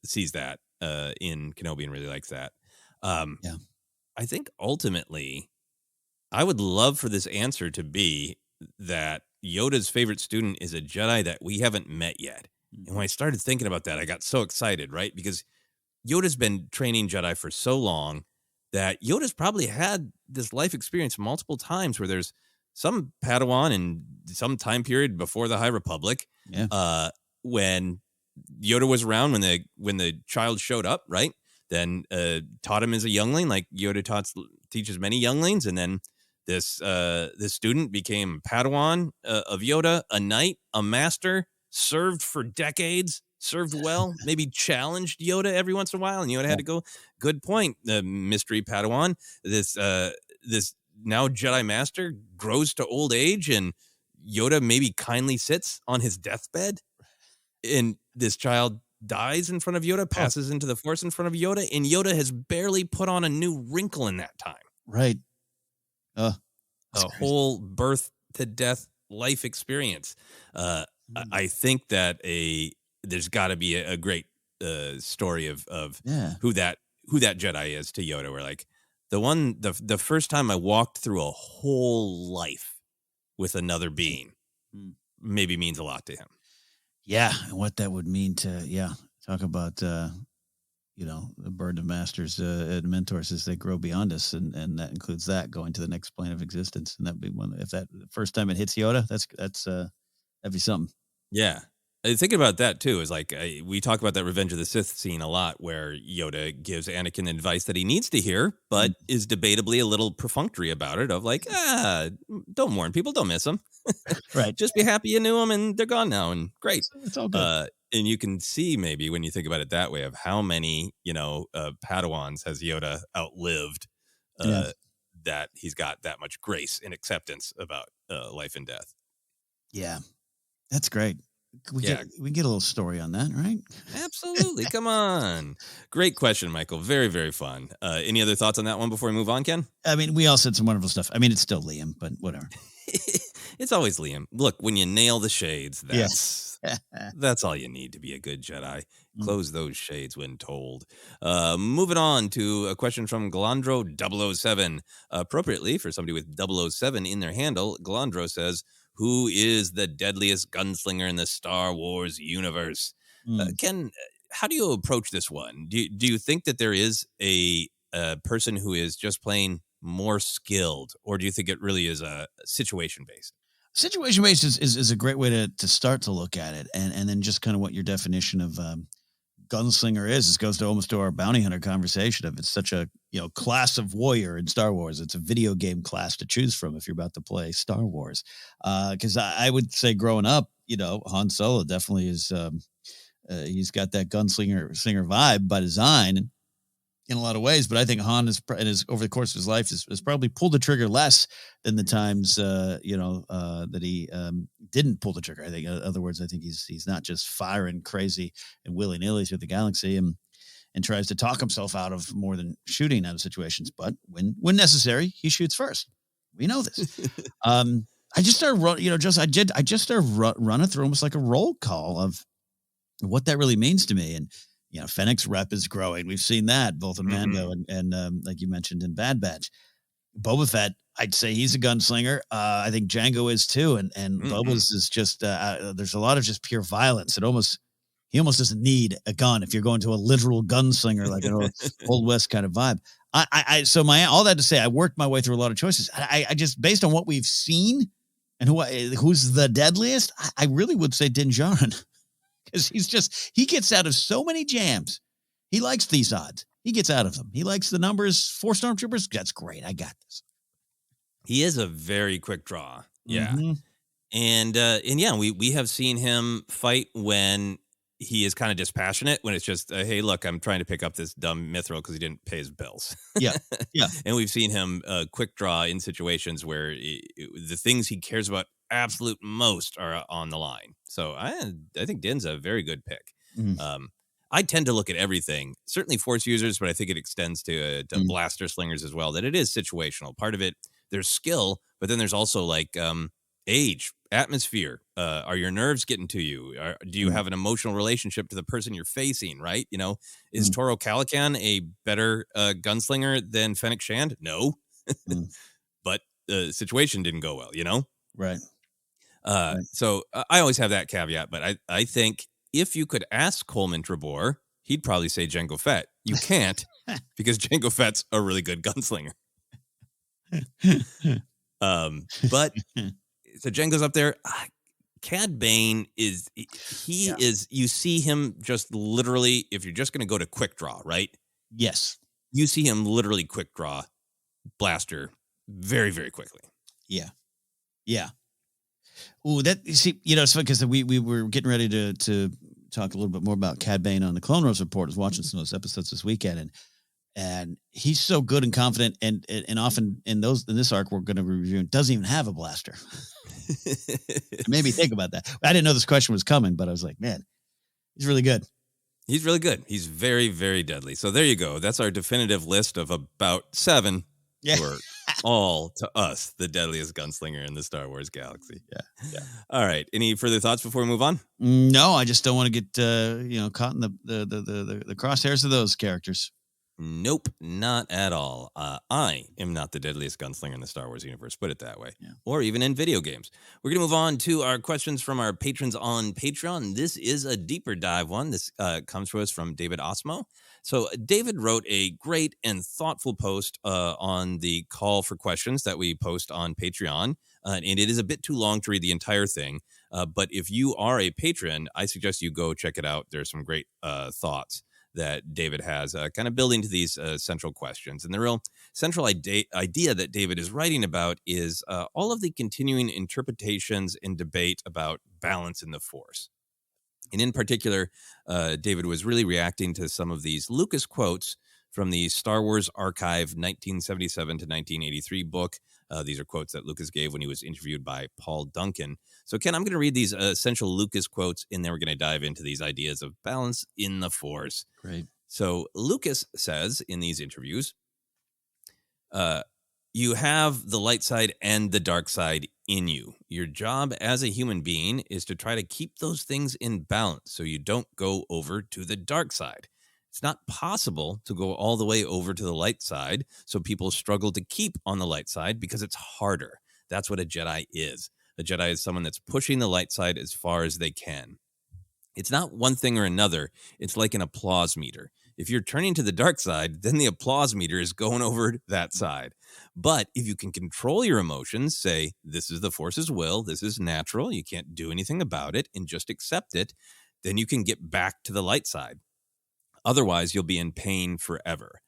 sees that in Kenobi and really likes that. I think ultimately I would love for this answer to be that Yoda's favorite student is a Jedi that we haven't met yet. And when I started thinking about that, I got so excited, right? Because Yoda's been training Jedi for so long that Yoda's probably had this life experience multiple times where there's some Padawan in some time period before the High Republic, when Yoda was around, when the child showed up, right? Then taught him as a youngling, like Yoda teaches many younglings, and then this student became Padawan of Yoda, a knight, a master, served for decades, served well, maybe challenged Yoda every once in a while, and Yoda had to go, good point, the mystery Padawan, this this now Jedi Master grows to old age, and Yoda maybe kindly sits on his deathbed, and this child dies in front of Yoda, passes into the Force in front of Yoda, and Yoda has barely put on a new wrinkle in that time.
Right.
A whole birth to death life experience. I think that there's got to be a great story of who that Jedi is to Yoda. Where like the first time I walked through a whole life with another being maybe means a lot to him.
Yeah, and what that would mean to talk about the burden of masters and mentors as they grow beyond us, and that includes that going to the next plane of existence, and that'd be one. If that first time it hits Yoda, that'd be something.
Yeah. Thinking about that too is like we talk about that Revenge of the Sith scene a lot, where Yoda gives Anakin advice that he needs to hear, but is debatably a little perfunctory about it. Of like, don't warn people, don't miss them,
right?
Just be happy you knew them and they're gone now, and great.
It's all good.
And you can see maybe when you think about it that way of how many Padawans has Yoda outlived, that he's got that much grace and acceptance about life and death.
Yeah, that's great. We get a little story on that, right?
Absolutely. Come on. Great question, Michael. Very, very fun. Any other thoughts on that one before we move on, Ken?
I mean, we all said some wonderful stuff. I mean, it's still Liam, but whatever.
It's always Liam. Look, when you nail the shades, that's all you need to be a good Jedi. Close those shades when told. Moving on to a question from Galandro 007. Appropriately, for somebody with 007 in their handle, Galandro says, who is the deadliest gunslinger in the Star Wars universe? Ken, how do you approach this one? Do you think that there is a person who is just plain more skilled, or do you think it really is a situation-based?
Situation-based is a great way to start to look at it, and then just kind of what your definition of gunslinger is. This goes to almost to our bounty hunter conversation of it's such a class of warrior in Star Wars. It's a video game class to choose from if you're about to play Star Wars. Because I would say growing up, Han Solo definitely is. He's got that gunslinger vibe by design in a lot of ways, but I think Han is over the course of his life has probably pulled the trigger less than the times that he didn't pull the trigger. I think, in other words, I think he's not just firing crazy and willy-nilly through the galaxy and tries to talk himself out of more than shooting out of situations. But when necessary, he shoots first. We know this. I just started running through almost like a roll call of what that really means to me. And Fennec's rep is growing. We've seen that both in Mando and like you mentioned in Bad Batch. Boba Fett, I'd say he's a gunslinger. I think Django is too. And Boba's is just, there's a lot of just pure violence. He almost doesn't need a gun if you're going to a literal gunslinger, like an old West kind of vibe. All that to say, I worked my way through a lot of choices. I just, based on what we've seen and who's the deadliest, I really would say Dinjara. Because he gets out of so many jams. He likes these odds. He gets out of them. He likes the numbers. 4 stormtroopers. That's great. I got this.
He is a very quick draw. Yeah. And we have seen him fight when he is kind of dispassionate, when it's just, hey, look, I'm trying to pick up this dumb mithril because he didn't pay his bills. Yeah. And we've seen him quick draw in situations where the things he cares about absolute most are on the line. So I think Din's a very good pick. I tend to look at everything, certainly Force users, but I think it extends to blaster slingers as well, that it is situational. Part of it, there's skill, but then there's also like age, atmosphere. Are your nerves getting to you? Do you have an emotional relationship to the person you're facing, right? Is Toro Calican a better gunslinger than Fennec Shand? No. But the situation didn't go well,
Right.
So I always have that caveat, but I think if you could ask Coleman Trebor, he'd probably say Jango Fett. You can't because Jango Fett's a really good gunslinger. But so Jango's up there. Cad Bane is you see him just literally, if you're just going to go to quick draw, right?
Yes.
You see him literally quick draw blaster very, very quickly.
Yeah. Yeah. Oh, because we were getting ready to talk a little bit more about Cad Bane on the Clone Wars report. I was watching some of those episodes this weekend, And he's so good and confident, and often in this arc we're going to review, doesn't even have a blaster. It made me think about that. I didn't know this question was coming, but I was like, man, he's really good.
He's really good. He's very, very deadly. So there you go. That's our definitive list of about 7 who are all, to us, the deadliest gunslinger in the Star Wars galaxy.
Yeah.
All right. Any further thoughts before we move on?
No, I just don't want to get caught in the crosshairs of those characters.
Nope, not at all. I am not the deadliest gunslinger in the Star Wars universe, put it that way, or even in video games. We're going to move on to our questions from our patrons on Patreon. This is a deeper dive one. This comes to us from David Osmo. So David wrote a great and thoughtful post on the call for questions that we post on Patreon, and it is a bit too long to read the entire thing. But if you are a patron, I suggest you go check it out. There's some great thoughts that David has kind of building to these central questions. And the real central idea that David is writing about is all of the continuing interpretations and debate about balance in the Force. And in particular, David was really reacting to some of these Lucas quotes from the Star Wars Archive 1977 to 1983 book. These are quotes that Lucas gave when he was interviewed by Paul Duncan. So, Ken, I'm going to read these essential Lucas quotes, and then we're going to dive into these ideas of balance in the Force.
Great.
So Lucas says in these interviews, you have the light side and the dark side in you. Your job as a human being is to try to keep those things in balance so you don't go over to the dark side. It's not possible to go all the way over to the light side, so people struggle to keep on the light side because it's harder. That's what a Jedi is. A Jedi is someone that's pushing the light side as far as they can. It's not one thing or another. It's like an applause meter. If you're turning to the dark side, then the applause meter is going over that side. But if you can control your emotions, say, this is the Force's will, this is natural, you can't do anything about it, and just accept it, then you can get back to the light side. Otherwise, you'll be in pain forever.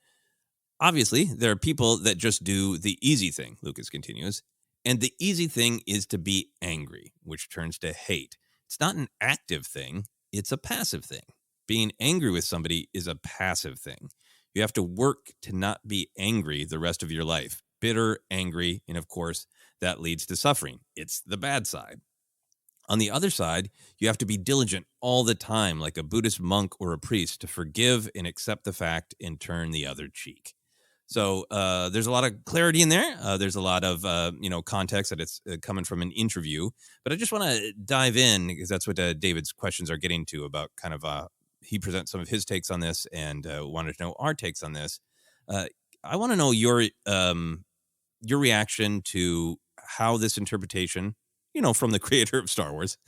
Obviously, there are people that just do the easy thing, Lucas continues, and the easy thing is to be angry, which turns to hate. It's not an active thing, it's a passive thing. Being angry with somebody is a passive thing. You have to work to not be angry the rest of your life. Bitter, angry, and of course, that leads to suffering. It's the bad side. On the other side, you have to be diligent all the time, like a Buddhist monk or a priest, to forgive and accept the fact and turn the other cheek. So there's a lot of clarity in there. There's a lot of context that it's coming from an interview. But I just want to dive in because that's what David's questions are getting to about kind of he presents some of his takes on this and wanted to know our takes on this. I want to know your reaction to how this interpretation, from the creator of Star Wars,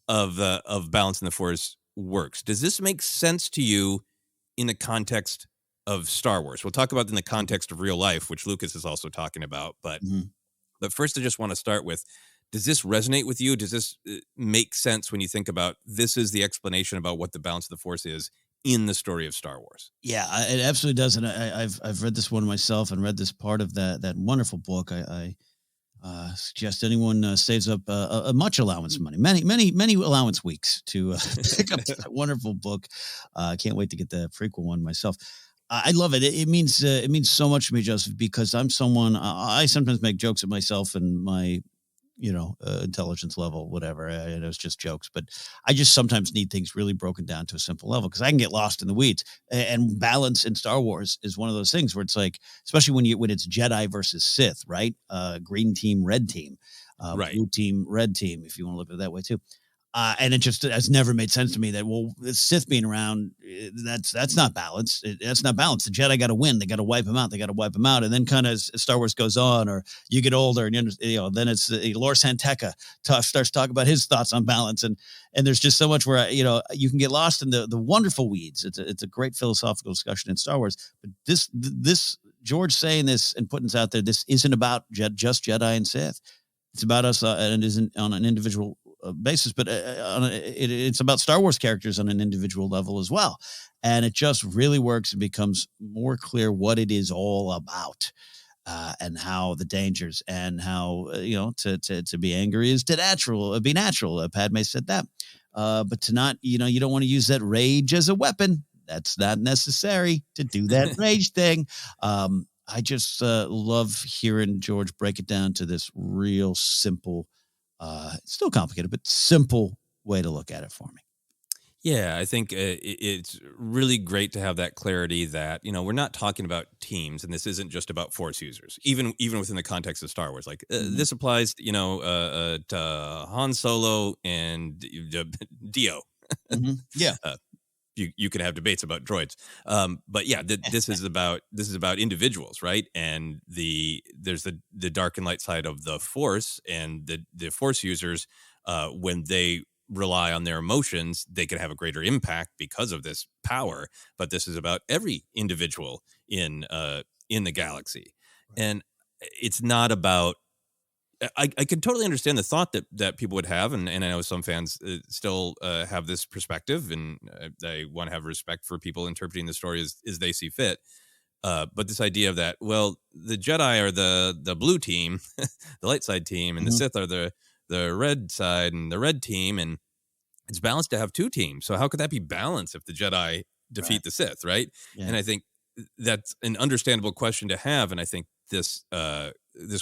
of balance in the Force works. Does this make sense to you in the context of Star Wars? We'll talk about it in the context of real life, which Lucas is also talking about. But first, I just want to start with, does this resonate with you? Does this make sense when you think about this is the explanation about what the balance of the Force is in the story of Star Wars?
Yeah, it absolutely does. And I've read this one myself and read this part of that wonderful book. I suggest anyone saves up a much allowance of money, many allowance weeks to pick up that wonderful book. I can't wait to get the prequel one myself. I love it. It means so much to me, Joseph, because I'm someone, I sometimes make jokes at myself and my, intelligence level, whatever. It's just jokes, but I just sometimes need things really broken down to a simple level because I can get lost in the weeds. And balance in Star Wars is one of those things where it's like, especially when it's Jedi versus Sith, right? Green team, red team,
right.
Blue team, red team, if you want to look at it that way too. And it just has never made sense to me that, the Sith being around, that's not balance. That's not balance. The Jedi got to win. They got to wipe them out. And then kind of as Star Wars goes on, or you get older, and then it's Lor Santeca starts talking about his thoughts on balance, and there's just so much where you can get lost in the wonderful weeds. It's a great philosophical discussion in Star Wars, but this George saying this and putting this out there, this isn't about just Jedi and Sith. It's about us, and it isn't on an individual basis, but it's about Star Wars characters on an individual level as well. And it just really works and becomes more clear what it is all about, and how the dangers and how, to be angry is be natural. Padme said that. But to not, you don't want to use that rage as a weapon. that's not necessary to do that rage thing. I just love hearing George break it down to this real simple, still complicated, but simple way to look at it for me.
Yeah, I think it's really great to have that clarity that, we're not talking about teams, and this isn't just about Force users, even within the context of Star Wars. Like, this applies, to Han Solo and Dio.
Yeah.
You can have debates about droids, but yeah, this is about individuals, right? And there's the dark and light side of the Force, and the Force users, when they rely on their emotions, they can have a greater impact because of this power. But this is about every individual in the galaxy, and it's not about. I can totally understand the thought that people would have, and I know some fans still have this perspective, and they want to have respect for people interpreting the story as they see fit. But this idea of that, well, the Jedi are the blue team, the light side team, and the Sith are the red side and the red team, and it's balanced to have two teams. So how could that be balanced if the Jedi defeat the Sith, right?
Yeah.
And I think that's an understandable question to have, and I think this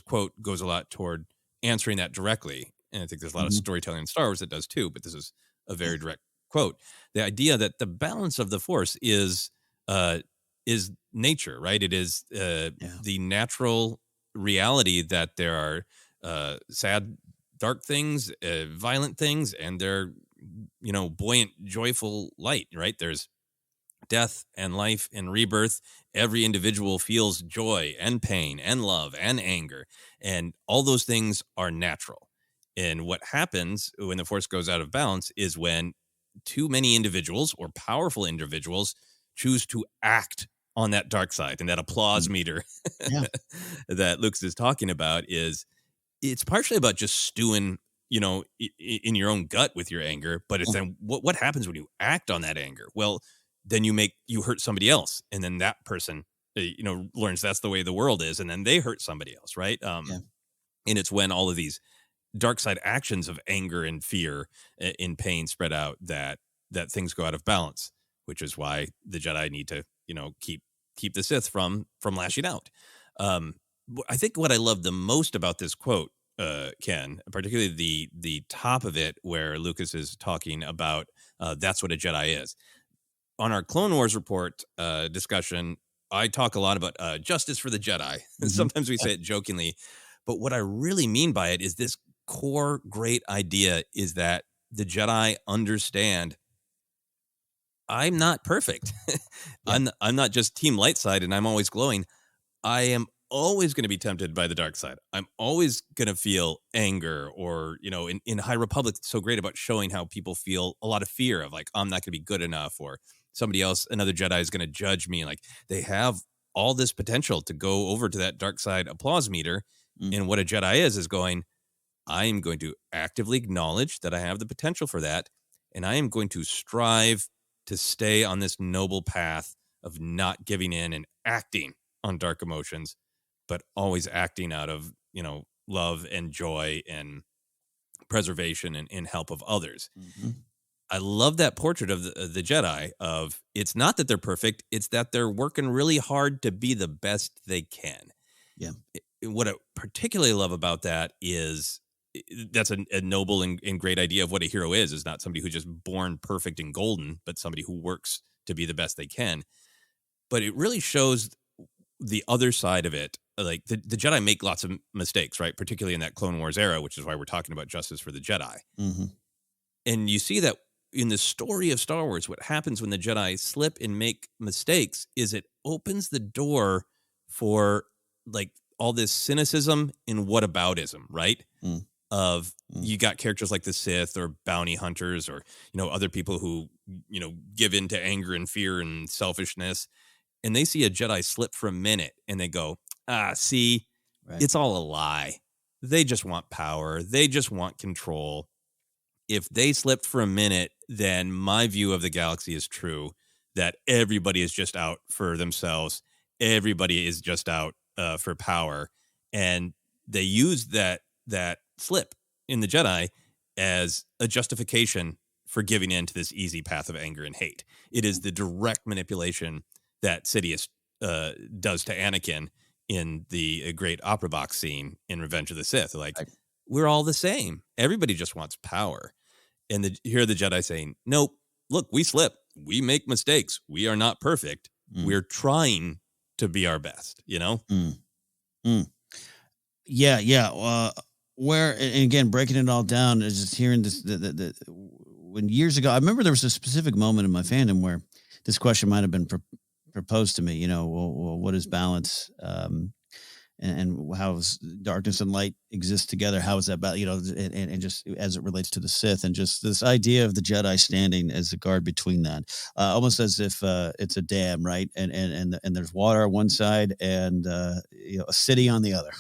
quote goes a lot toward answering that directly. And I think there's a lot of storytelling in Star Wars that does too, but this is a very direct quote. The idea that the balance of the Force is nature, right? It is the natural reality that there are sad, dark things, violent things, and they're buoyant, joyful light, right? There's death and life and rebirth. Every individual feels joy and pain and love and anger, and all those things are natural. And what happens when the Force goes out of balance is when too many individuals or powerful individuals choose to act on that dark side. And that applause meter that Lucas is talking about it's partially about just stewing in your own gut with your anger, but it's then what happens when you act on that anger? Well, then you hurt somebody else, and then that person learns that's the way the world is, and then they hurt somebody else, right? And it's when all of these dark side actions of anger and fear and pain spread out that things go out of balance, which is why the Jedi need to keep the Sith from lashing out. I think what I love the most about this quote, Ken, particularly the top of it where Lucas is talking about that's what a Jedi is. On our Clone Wars report discussion, I talk a lot about justice for the Jedi. Sometimes we say it jokingly, but what I really mean by it is this core great idea is that the Jedi understand I'm not perfect. I'm not just team light side and I'm always glowing. I am always going to be tempted by the dark side. I'm always going to feel anger or, in High Republic, it's so great about showing how people feel a lot of fear of like, I'm not going to be good enough, or somebody else, another Jedi is going to judge me. Like they have all this potential to go over to that dark side applause meter. And what a Jedi is going, I am going to actively acknowledge that I have the potential for that. And I am going to strive to stay on this noble path of not giving in and acting on dark emotions, but always acting out of, love and joy and preservation and help of others. I love that portrait of the Jedi of it's not that they're perfect. It's that they're working really hard to be the best they can.
Yeah.
What I particularly love about that is that's a noble and great idea of what a hero is not somebody who's just born perfect and golden, but somebody who works to be the best they can. But it really shows the other side of it. Like the Jedi make lots of mistakes, right? Particularly in that Clone Wars era, which is why we're talking about justice for the Jedi. And you see that in the story of Star Wars, what happens when the Jedi slip and make mistakes is it opens the door for like all this cynicism and whataboutism, right? You got characters like the Sith or bounty hunters or, other people who, give in to anger and fear and selfishness. And they see a Jedi slip for a minute and they go, see, it's all a lie. They just want power. They just want control. If they slipped for a minute, then my view of the galaxy is true, that everybody is just out for themselves. Everybody is just out for power. And they use that slip in the Jedi as a justification for giving in to this easy path of anger and hate. It is the direct manipulation that Sidious does to Anakin in the great opera box scene in Revenge of the Sith. Like, we're all the same. Everybody just wants power. And here are the Jedi saying, nope, look, we slip. We make mistakes. We are not perfect. We're trying to be our best, you know?
Yeah. Where, and again, breaking it all down is just hearing this, when years ago, I remember there was a specific moment in my fandom where this question might have been proposed to me, you know, well, what is balance? And how does darkness and light exist together? How is that about, you know, and just as it relates to the Sith, and just this idea of the Jedi standing as a guard between that, almost as if it's a dam, right? And there's water on one side and you know, a city on the other,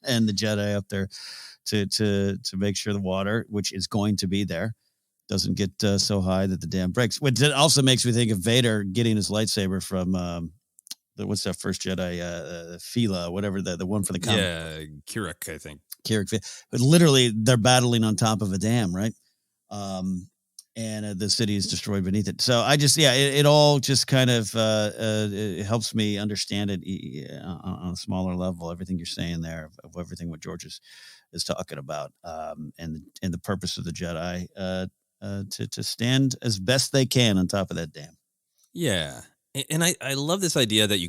and the Jedi up there to make sure the water, which is going to be there, doesn't get so high that the dam breaks. Which also makes me think of Vader getting his lightsaber from what's that first Jedi, Fila, whatever, the one for the comic.
Yeah, Kirik, I think.
Kirik. But literally, they're battling on top of a dam, right? And the city is destroyed beneath it. So I just, it all just kind of it helps me understand it on a smaller level, everything you're saying there, of everything what George is talking about, and the purpose of the Jedi to stand as best they can on top of that dam.
Yeah. And I love this idea that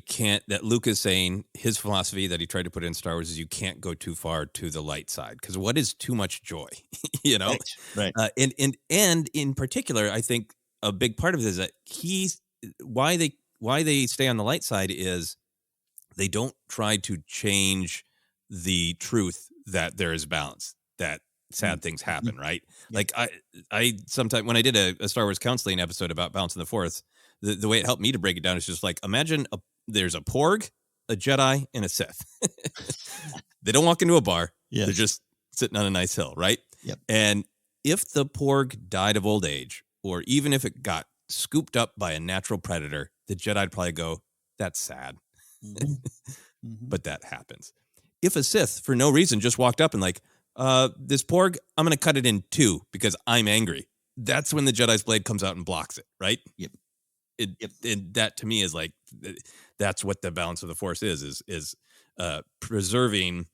that Luke is saying, his philosophy that he tried to put in Star Wars is you can't go too far to the light side, because what is too much joy, you know?
Right.
And in particular, I think a big part of it is that why they stay on the light side is they don't try to change the truth that there is balance, that sad things happen, right? Yeah. Like I sometimes, when I did a Star Wars counseling episode about balance in the Force, the way it helped me to break it down is just like, imagine there's a Porg, a Jedi, and a Sith. They don't walk into a bar. Yes. They're just sitting on a nice hill, right?
Yep.
And if the Porg died of old age, or even if it got scooped up by a natural predator, the Jedi'd probably go, that's sad. But that happens. If a Sith, for no reason, just walked up and like, this Porg, I'm going to cut it in two because I'm angry, that's when the Jedi's blade comes out and blocks it, right?
Yep.
And that to me is like, that's what the balance of the Force is preserving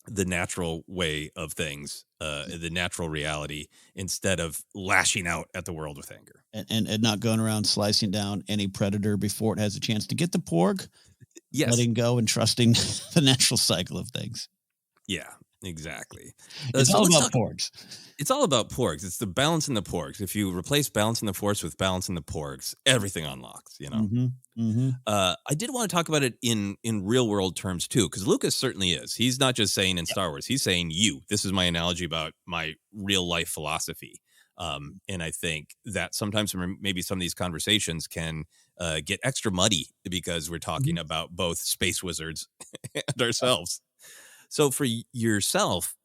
the natural way of things, the natural reality, instead of lashing out at the world with anger.
And not going around slicing down any predator before it has a chance to get the Porg.
Yes.
Letting go and trusting the natural cycle of things.
Yeah, exactly.
It's all about Porgs.
It's all about Porgs. It's the balance in the Porgs. If you replace balance in the Force with balance in the Porgs, everything unlocks, you know? I did want to talk about it in real world terms too, because Lucas certainly is. He's not just saying in Star Wars, he's saying this is my analogy about my real life philosophy. And I think that sometimes maybe some of these conversations can get extra muddy because we're talking about both space wizards and ourselves. So for yourself,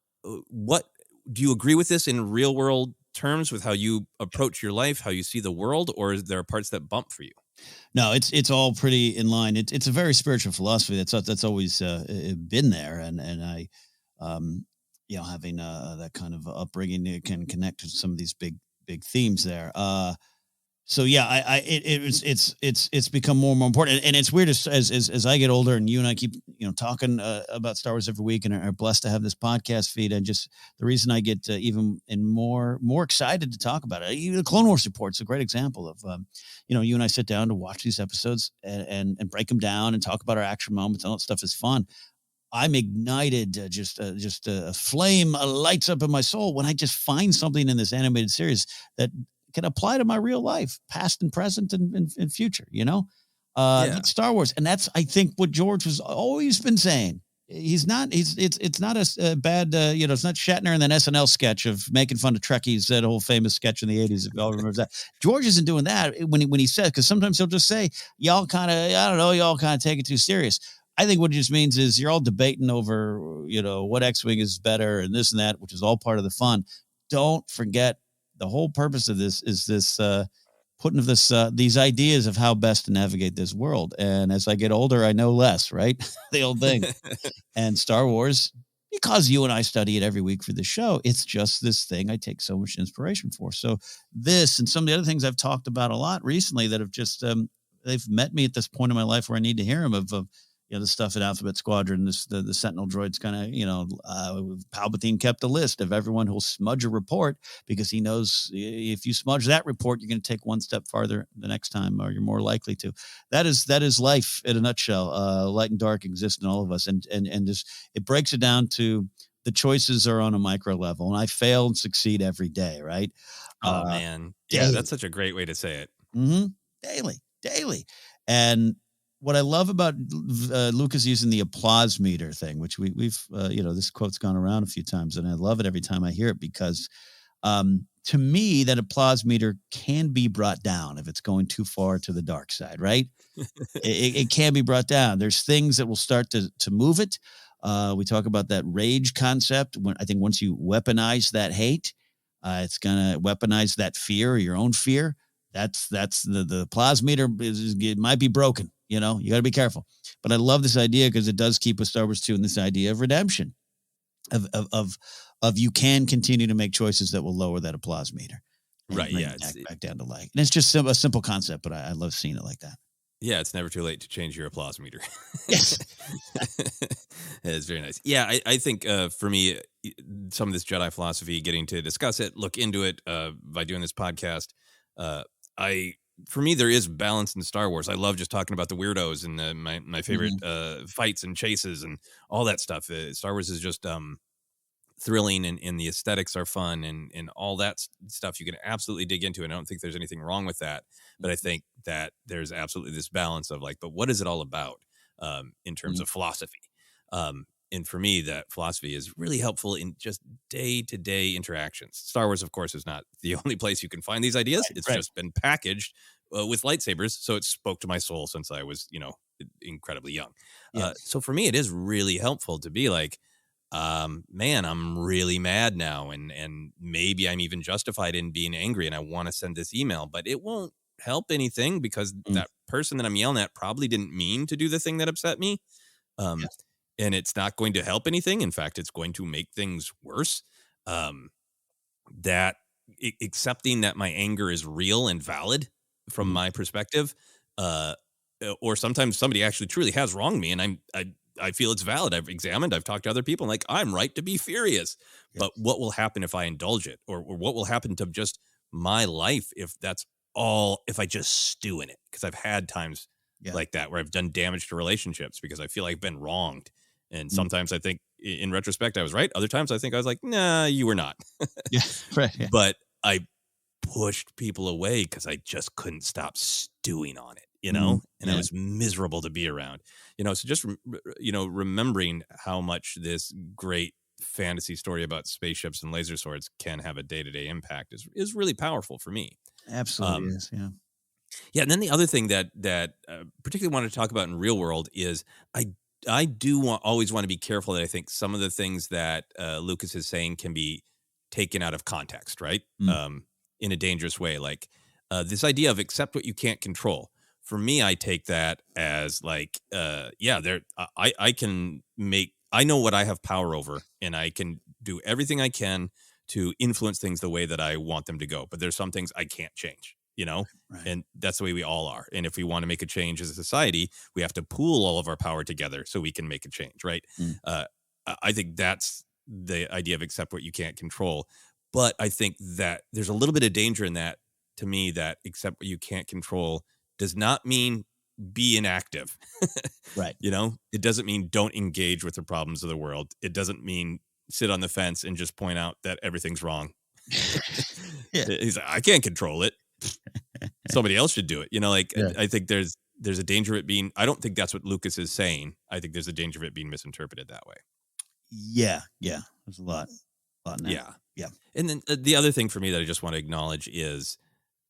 what do you agree with this in real world terms with how you approach your life, how you see the world, or is there parts that bump for you?
No, it's all pretty in line. It's a very spiritual philosophy that's always been there, and I, having that kind of upbringing, it can connect to some of these big themes there. So yeah, it's become more and more important, and it's weird as I get older, and you and I keep talking about Star Wars every week, and are blessed to have this podcast feed, and just the reason I get even more excited to talk about it. Even the Clone Wars report's a great example of you and I sit down to watch these episodes and break them down and talk about our action moments. All that stuff is fun. I'm ignited, just a flame lights up in my soul when I just find something in this animated series that can apply to my real life, past and present and future, like Star Wars. And that's, I think, what George has always been saying. It's not a bad, it's not Shatner in that SNL sketch of making fun of Trekkies, that whole famous sketch in the 80s. If y'all remember that. George isn't doing that when he says, because sometimes he'll just say, y'all kind of take it too serious. I think what it just means is you're all debating over, what X-Wing is better and this and that, which is all part of the fun. Don't forget, the whole purpose of this is this putting of these ideas of how best to navigate this world. And as I get older, I know less, right? The old thing. And Star Wars, you because you and I study it every week for the show. It's just this thing I take so much inspiration for. So this and some of the other things I've talked about a lot recently that have just they've met me at this point in my life where I need to hear them of the stuff at Alphabet Squadron, the Sentinel droids kind of, Palpatine kept a list of everyone who'll smudge a report because he knows if you smudge that report, you're going to take one step farther the next time, or you're more likely to. That is life in a nutshell. Light and dark exist in all of us. And just, it breaks it down to the choices are on a micro level, and I fail and succeed every day. Right.
Oh man. Yeah.
Daily.
That's such a great way to say it.
Mm-hmm. Daily. And what I love about Lucas using the applause meter thing, which we've this quote's gone around a few times, and I love it every time I hear it because to me, that applause meter can be brought down if it's going too far to the dark side, right? it can be brought down. There's things that will start to move it. We talk about that rage concept. I think once you weaponize that hate, it's going to weaponize that fear, your own fear. That's the applause meter it might be broken. You got to be careful. But I love this idea because it does keep with Star Wars 2 and this idea of redemption, of you can continue to make choices that will lower that applause meter.
Right. Yeah.
Back down to like, and it's just a simple concept, but I love seeing it like that.
Yeah. It's never too late to change your applause meter.
Yes.
It's very nice. Yeah. I think for me, some of this Jedi philosophy, getting to discuss it, look into it by doing this podcast, for me, there is balance in Star Wars. I love just talking about the weirdos and my favorite fights and chases and all that stuff. Star Wars is just thrilling and the aesthetics are fun and all that stuff you can absolutely dig into. And I don't think there's anything wrong with that. But I think that there's absolutely this balance of like, but what is it all about in terms of philosophy? And for me, that philosophy is really helpful in just day-to-day interactions. Star Wars, of course, is not the only place you can find these ideas. It's just been packaged with lightsabers, so it spoke to my soul since I was, incredibly young.
Yes.
So for me, it is really helpful to be like, man, I'm really mad now, and maybe I'm even justified in being angry, and I want to send this email, but it won't help anything because that person that I'm yelling at probably didn't mean to do the thing that upset me. And it's not going to help anything. In fact, it's going to make things worse. Accepting that my anger is real and valid from my perspective, or sometimes somebody actually truly has wronged me, and I feel it's valid. I've talked to other people, and like, I'm right to be furious. Yes. But what will happen if I indulge it, or what will happen to just my life if I just stew in it? Because I've had times like that where I've done damage to relationships because I feel like I've been wronged. And sometimes I think in retrospect, I was right. Other times I think I was like, nah, you were not. But I pushed people away because I just couldn't stop stewing on it, and I was miserable to be around, so just, remembering how much this great fantasy story about spaceships and laser swords can have a day-to-day impact is really powerful for me.
Absolutely is. Yeah.
Yeah. And then the other thing that particularly wanted to talk about in real world is I do always want to be careful that I think some of the things that Lucas is saying can be taken out of context, right? In a dangerous way. Like this idea of accept what you can't control. For me, I take that as like, I know what I have power over, and I can do everything I can to influence things the way that I want them to go. But there's some things I can't change.
Right.
And that's the way we all are. And if we want to make a change as a society, we have to pool all of our power together so we can make a change, right? I think that's the idea of accept what you can't control. But I think that there's a little bit of danger in that, to me, that accept what you can't control does not mean be inactive.
Right.
It doesn't mean don't engage with the problems of the world. It doesn't mean sit on the fence and just point out that everything's wrong. He's like, I can't control it. Somebody else should do it. I think there's a danger of it being, I don't think that's what Lucas is saying. I think there's a danger of it being misinterpreted that way.
Yeah. There's a lot in that. Yeah.
And then the other thing for me that I just want to acknowledge is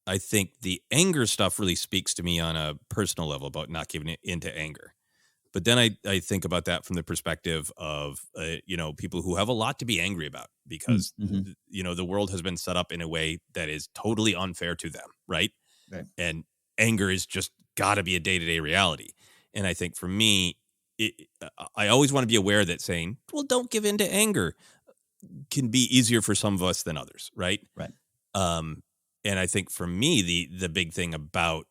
I think the anger stuff really speaks to me on a personal level about not giving into anger. But then I think about that from the perspective of, people who have a lot to be angry about because, the world has been set up in a way that is totally unfair to them. Right. And anger is just got to be a day-to-day reality. And I think for me, I always want to be aware that saying, well, don't give in to anger can be easier for some of us than others. Right.
Right.
And I think for me, the big thing about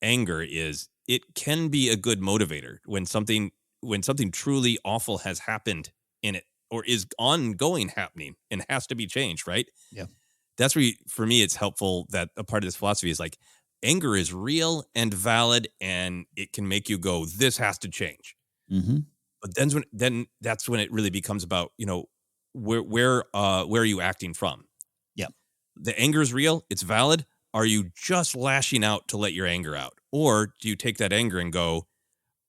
anger is it can be a good motivator when something truly awful has happened in it or is ongoing happening and has to be changed. Right.
Yeah.
That's where, for me, it's helpful that a part of this philosophy is like anger is real and valid and it can make you go, this has to change.
Mm-hmm.
But then that's when it really becomes about, where are you acting from?
Yeah.
The anger is real. It's valid. Are you just lashing out to let your anger out? Or do you take that anger and go,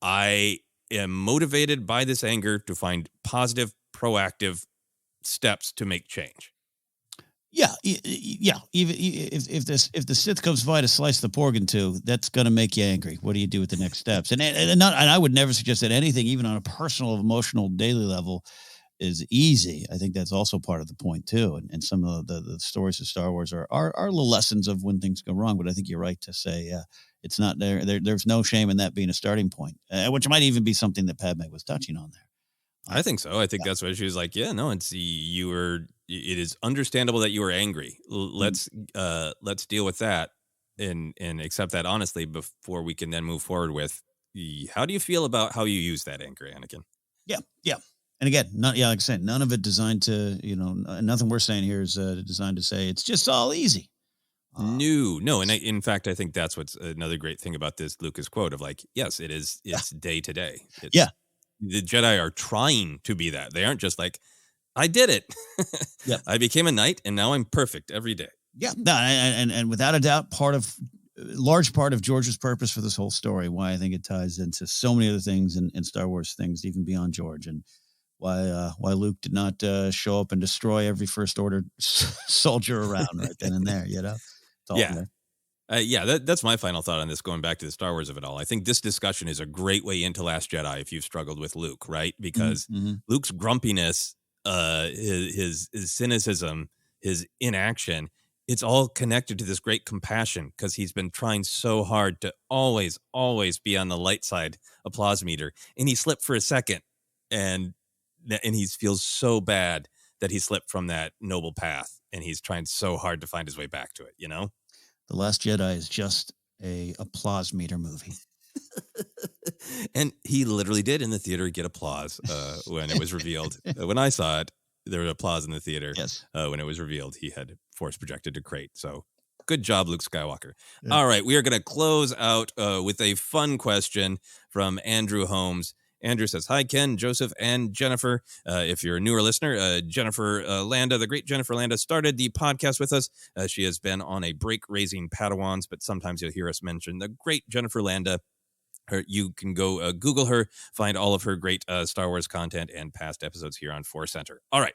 I am motivated by this anger to find positive, proactive steps to make change?
Yeah, yeah. Even if the Sith comes by to slice the pork in two, that's going to make you angry. What do you do with the next steps? And I would never suggest that anything, even on a personal, emotional, daily level, is easy. I think that's also part of the point too. And some of the stories of Star Wars are little lessons of when things go wrong. But I think you're right to say it's not there. There's no shame in that being a starting point, which might even be something that Padme was touching on there.
I think so. I think that's why she was like, yeah, no, it is understandable that you were angry. Let's deal with that and accept that honestly before we can then move forward with how do you feel about how you use that anger, Anakin? Yeah.
Yeah. And again, like I said, none of it designed to, nothing we're saying here is designed to say it's just all easy.
No. And in fact, I think that's what's another great thing about this Lucas quote of like, yes, it is. It's day to day. The Jedi are trying to be that. They aren't just like, I did it.
Yep.
I became a knight and now I'm perfect every day.
Yeah. No, and without a doubt, large part of George's purpose for this whole story, why I think it ties into so many other things in Star Wars things, even beyond George, and why Luke did not show up and destroy every First Order soldier around right then and there, It's all there.
That's my final thought on this, going back to the Star Wars of it all. I think this discussion is a great way into Last Jedi if you've struggled with Luke, right? Because Luke's grumpiness, his cynicism, his inaction, it's all connected to this great compassion because he's been trying so hard to always, always be on the light side applause meter. And he slipped for a second and he feels so bad that he slipped from that noble path. And he's trying so hard to find his way back to it,
The Last Jedi is just a applause meter movie.
And he literally did in the theater get applause when it was revealed. When I saw it, there was applause in the theater.
Yes.
When it was revealed, he had force projected to Crate. So good job, Luke Skywalker. Yeah. All right, we are going to close out with a fun question from Andrew Holmes. Andrew says, hi, Ken, Joseph, and Jennifer. If you're a newer listener, Jennifer Landa, the great Jennifer Landa, started the podcast with us. She has been on a break raising Padawans, but sometimes you'll hear us mention the great Jennifer Landa. You can go Google her, find all of her great Star Wars content and past episodes here on ForceCenter. All right.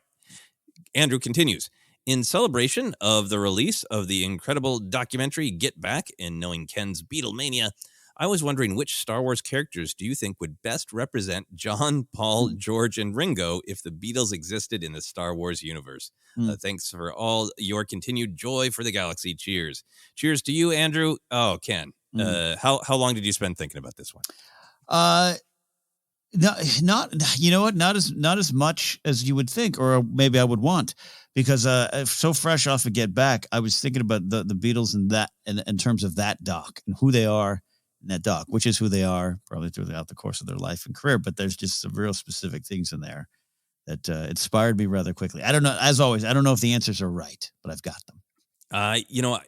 Andrew continues. In celebration of the release of the incredible documentary Get Back and knowing Ken's Beatlemania, I was wondering which Star Wars characters do you think would best represent John, Paul, George, and Ringo if the Beatles existed in the Star Wars universe? Thanks for all your continued joy for the galaxy. Cheers. Cheers to you, Andrew. Oh, Ken. How long did you spend thinking about this one?
Not you know what? Not as much as you would think, or maybe I would want, because so fresh off of Get Back, I was thinking about the Beatles and that in terms of that doc and who they are in that doc, which is who they are probably throughout the course of their life and career. But there's just some real specific things in there that inspired me rather quickly. I don't know. As always, I don't know if the answers are right, but I've got them.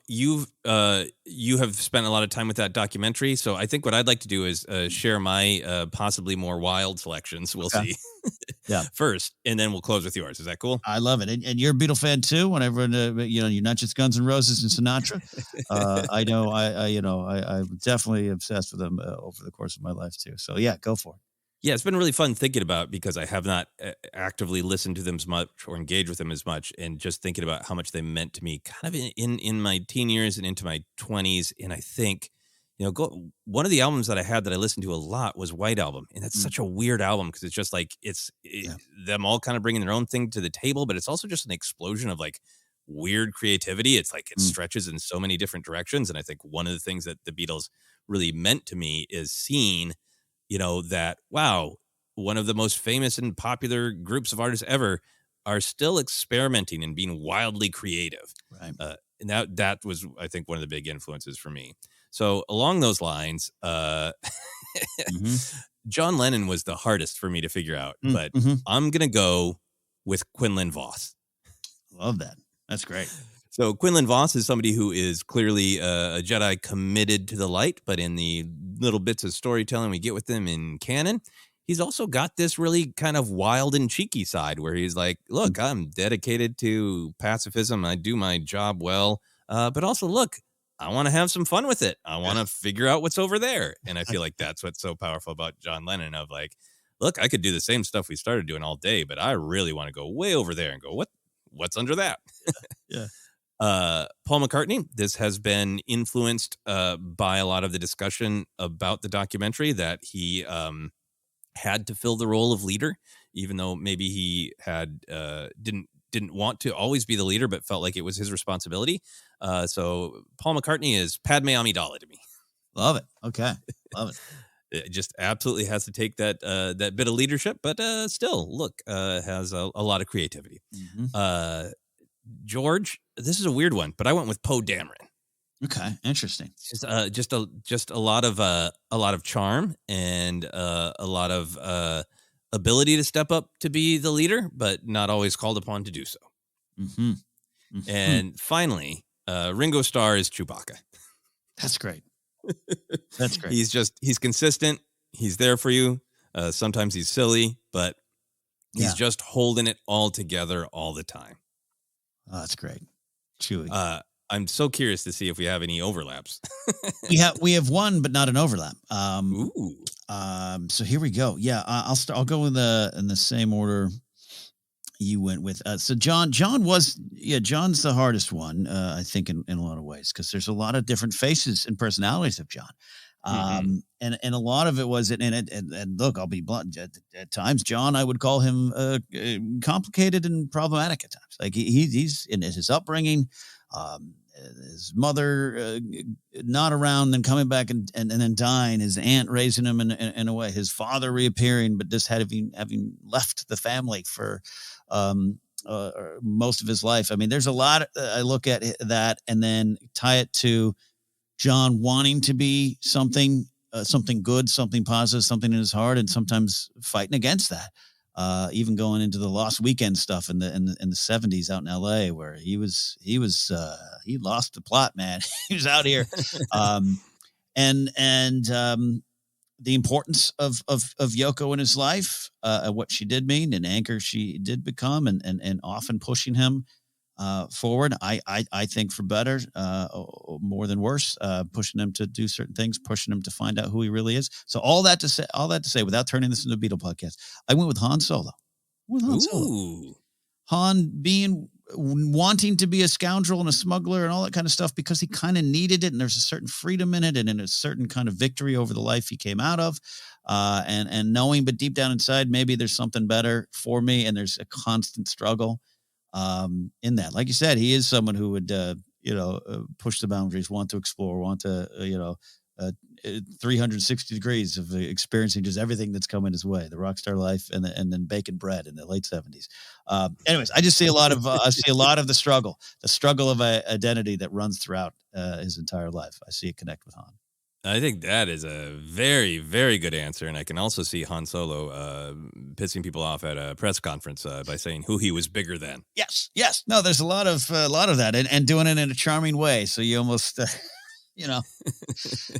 You have spent a lot of time with that documentary, so I think what I'd like to do is share my possibly more wild selections. We'll see.
Yeah.
First, and then we'll close with yours. Is that cool?
I love it. And you're a Beatle fan too. Whenever you're not just Guns N' Roses and Sinatra. I know. I'm definitely obsessed with them over the course of my life too. So yeah, go for it.
Yeah, it's been really fun thinking about because I have not actively listened to them as much or engaged with them as much, and just thinking about how much they meant to me kind of in my teen years and into my 20s. And I think, one of the albums that I had that I listened to a lot was White Album. And that's such a weird album because it's just like them all kind of bringing their own thing to the table, but it's also just an explosion of like weird creativity. It's like it stretches in so many different directions. And I think one of the things that the Beatles really meant to me is seeing that, wow, one of the most famous and popular groups of artists ever, are still experimenting and being wildly creative.
Right.
And that was, I think, one of the big influences for me. So along those lines, John Lennon was the hardest for me to figure out, but I'm going to go with Quinlan Vos.
Love that. That's great.
So Quinlan Vos is somebody who is clearly a Jedi committed to the light, but in the little bits of storytelling we get with him in canon, he's also got this really kind of wild and cheeky side where he's like, look, I'm dedicated to pacifism. I do my job well. But also, look, I want to have some fun with it. I want to figure out what's over there. And I feel like that's what's so powerful about John Lennon, of like, look, I could do the same stuff we started doing all day, but I really want to go way over there and go, what's under that?
Yeah.
Paul McCartney, this has been influenced by a lot of the discussion about the documentary, that he had to fill the role of leader, even though maybe he had didn't want to always be the leader, but felt like it was his responsibility. So Paul McCartney is Padme Amidala to me.
Love it. Okay. Love it.
It just absolutely has to take that bit of leadership, but still, look, has a lot of creativity. George, this is a weird one, but I went with Poe Dameron.
Okay, interesting.
Just a lot of charm and a lot of ability to step up to be the leader, but not always called upon to do so. And finally, Ringo Starr is Chewbacca.
That's great. That's great.
He's consistent. He's there for you. Sometimes he's silly, but he's just holding it all together all the time.
Oh, that's great. Chewie.
I'm so curious to see if we have any overlaps.
we have one, but not an overlap.
Ooh.
So here we go. Yeah, I'll go in the same order you went with. So John's the hardest one, I think, in a lot of ways, because there's a lot of different faces and personalities of John. And a lot of it was and look, I'll be blunt. At times, John, I would call him complicated and problematic at times. Like he's in his upbringing, his mother not around, then coming back and then dying, his aunt raising him in a way, his father reappearing, but just having left the family for most of his life. I mean, there's a lot. I look at that and then tie it to John wanting to be something good, something positive, something in his heart, and sometimes fighting against that. Even going into the Lost Weekend stuff in the 70s out in LA, where he lost the plot, man. He was out here. And the importance of Yoko in his life, what she did mean, an anchor she did become, and often pushing him forward. I think for better, more than worse, pushing him to do certain things, pushing him to find out who he really is. So all that to say, without turning this into a Beatle podcast, I went with Han Solo. Han wanting to be a scoundrel and a smuggler and all that kind of stuff because he kind of needed it, and there's a certain freedom in it, and in a certain kind of victory over the life he came out of, and knowing, but deep down inside, maybe there's something better for me, and there's a constant struggle in that. Like you said, he is someone who would push the boundaries, want to explore, want to 360 degrees of experiencing just everything that's coming his way, the rock star life, and then baking bread in the late 70s. Anyways, I just see a lot of the struggle of identity that runs throughout his entire life. I see it connect with Han.
I think that is a very, very good answer, and I can also see Han Solo pissing people off at a press conference by saying who he was bigger than.
Yes. No, there's a lot of that, and doing it in a charming way. So you almost,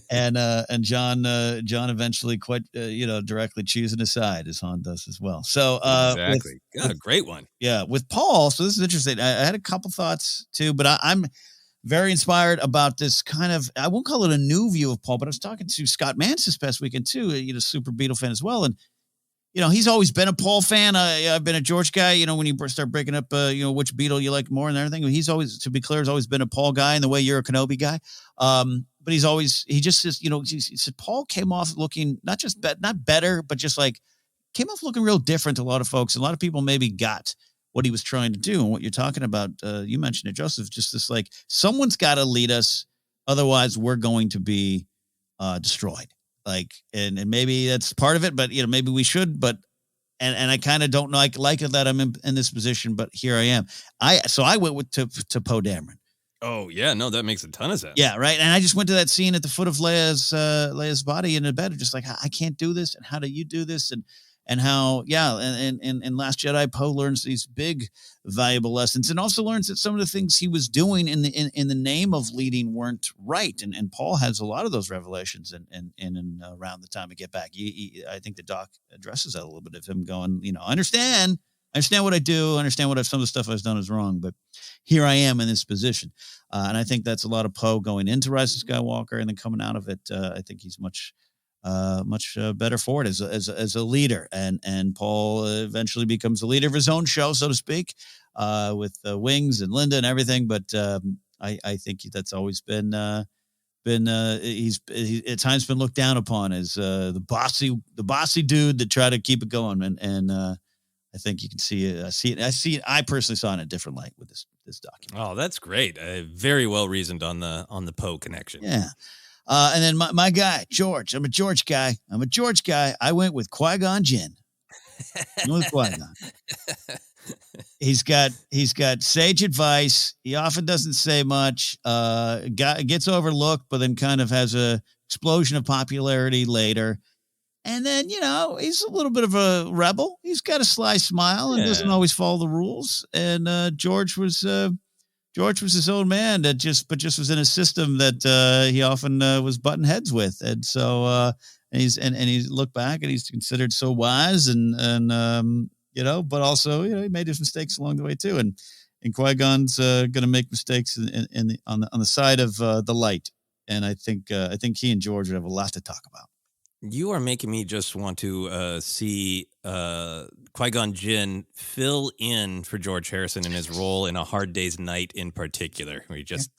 and John eventually quite directly choosing his side, as Han does as well. So
exactly, a great one.
Yeah, with Paul. So this is interesting. I had a couple thoughts too, but I'm very inspired about this kind of, I won't call it a new view of Paul, but I was talking to Scott Mance this past weekend too, super Beatle fan as well. And, he's always been a Paul fan. I've been a George guy, when you start breaking up, which Beatle you like more and everything. He's always, to be clear, has always been a Paul guy in the way you're a Kenobi guy. But he just says, he said Paul came off looking not better, but just like came off looking real different to a lot of folks. A lot of people maybe got what he was trying to do, and what you're talking about. You mentioned it, Joseph, just this, like, someone's got to lead us. Otherwise we're going to be destroyed. Like, and maybe that's part of it, but maybe we should, but and I kind of don't like it that I'm in this position, but here I am. So I went to Poe Dameron.
Oh yeah, no, that makes a ton of sense.
Yeah, right. And I just went to that scene at the foot of Leia's body in the bed, just like, I can't do this, and how do you do this, and how, and Last Jedi, Poe learns these big, valuable lessons, and also learns that some of the things he was doing in the name of leading weren't right. And Paul has a lot of those revelations in around the time we get back. I think the doc addresses that a little bit of him going, I understand what I do, understand what some of the stuff I've done is wrong, but here I am in this position. And I think that's a lot of Poe going into Rise of Skywalker and then coming out of it. I think he's much better for it as a leader, and Paul eventually becomes the leader of his own show, so to speak, with Wings and Linda and everything. But I think that's always been he's at times been looked down upon as the bossy dude that tried to keep it going, and I think you can see it. I personally saw it in a different light with this document.
Oh, that's great. Very well reasoned on the Poe connection.
Yeah. And then my guy, George. I'm a George guy. I went with Qui-Gon Jinn. With Qui-Gon. He's got sage advice. He often doesn't say much. Gets overlooked, but then kind of has a explosion of popularity later. And then, he's a little bit of a rebel. He's got a sly smile and doesn't always follow the rules. And George was his own man that just was in a system that he often was butting heads with. And so and he's looked back and he's considered so wise and but also, he made his mistakes along the way too. And Qui-Gon's going to make mistakes on the side of the light. And I think he and George would have a lot to talk about.
You are making me just want to see Qui-Gon Jinn fill in for George Harrison in his role in A Hard Day's Night in particular, where he just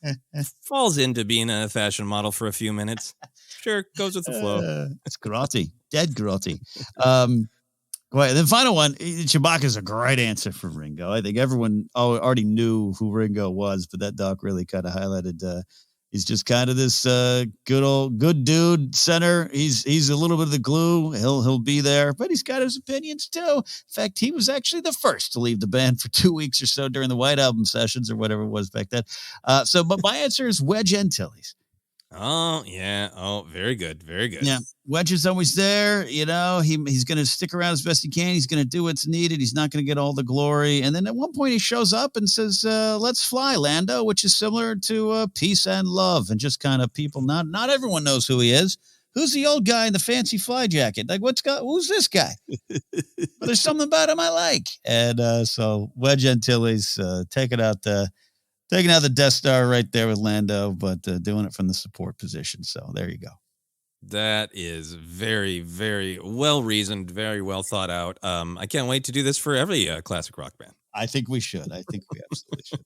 falls into being a fashion model for a few minutes. Sure, goes with the flow.
It's grotty. Dead grotty. The final one, Chewbacca's a great answer for Ringo. I think everyone already knew who Ringo was, but that doc really kind of highlighted he's just kind of this good dude center. He's a little bit of the glue. He'll be there, but he's got his opinions too. In fact, he was actually the first to leave the band for 2 weeks or so during the White Album sessions or whatever it was back then. But my answer is Wedge Antilles.
Oh yeah. Oh, very good. Very good.
Yeah. Wedge is always there. He's going to stick around as best he can. He's going to do what's needed. He's not going to get all the glory. And then at one point he shows up and says, let's fly, Lando, which is similar to peace and love. And just kind of people, not everyone knows who he is. Who's the old guy in the fancy fly jacket? Like, who's this guy? But there's something about him I like. And so Wedge Antilles taking out the Death Star right there with Lando, but doing it from the support position. So there you go.
That is very, very well reasoned, very well thought out. I can't wait to do this for every classic rock band.
I think we should. I think we absolutely should.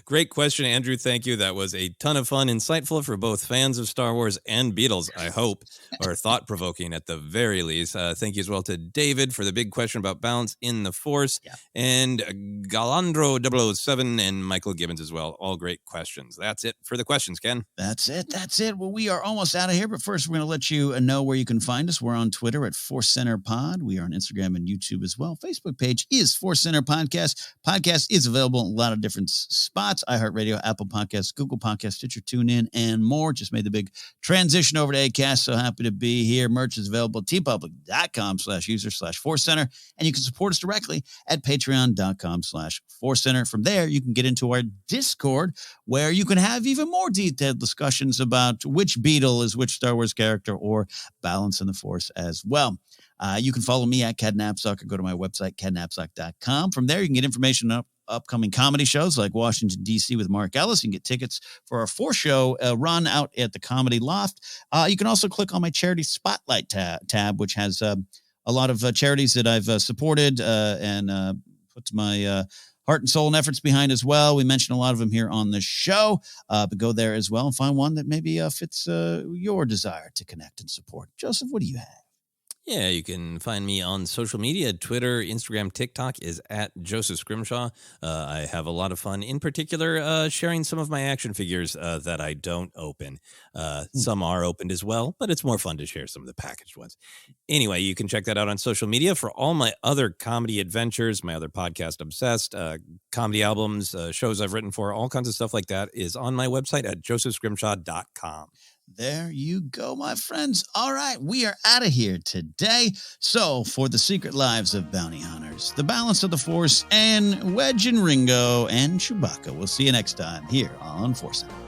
Great question, Andrew. Thank you. That was a ton of fun, insightful for both fans of Star Wars and Beatles, I hope, or thought-provoking at the very least. Thank you as well to David for the big question about balance in the Force, and Galandro 007 and Michael Gibbons as well. All great questions. That's it for the questions, Ken.
That's it. Well, we are almost out of here, but first we're going to let you know where you can find us. We're on Twitter at ForceCenter Pod. We are on Instagram and YouTube as well. Facebook page is ForceCenter Podcast. Podcast is available in a lot of different spots: iHeartRadio, Apple Podcasts, Google Podcasts, Stitcher, TuneIn, and more. Just made the big transition over to Acast. So happy to be here. Merch is available at tpublic.com/user/ForceCenter. And you can support us directly at patreon.com/ForceCenter. From there, you can get into our Discord, where you can have even more detailed discussions about which Beatle is which Star Wars character, or balance in the Force as well. You can follow me at Ken Napzok or go to my website, kennapzok.com. From there, you can get information on upcoming comedy shows like Washington, D.C. with Mark Ellis. You can get tickets for our 4-show run out at the Comedy Loft. You can also click on my charity spotlight tab, which has a lot of charities that I've supported and put my heart and soul and efforts behind as well. We mentioned a lot of them here on the show, but go there as well and find one that maybe fits your desire to connect and support. Joseph, what do you have?
Yeah, you can find me on social media. Twitter, Instagram, TikTok is at Joseph Scrimshaw. I have a lot of fun, in particular, sharing some of my action figures that I don't open. Some are opened as well, but it's more fun to share some of the packaged ones. Anyway, you can check that out on social media. For all my other comedy adventures, my other podcast, Obsessed, comedy albums, shows I've written for, all kinds of stuff like that is on my website at josephscrimshaw.com.
There you go, my friends. All right, we are out of here today. So, for the Secret Lives of Bounty Hunters, the Balance of the Force, and Wedge and Ringo and Chewbacca, we'll see you next time here on ForceCenter.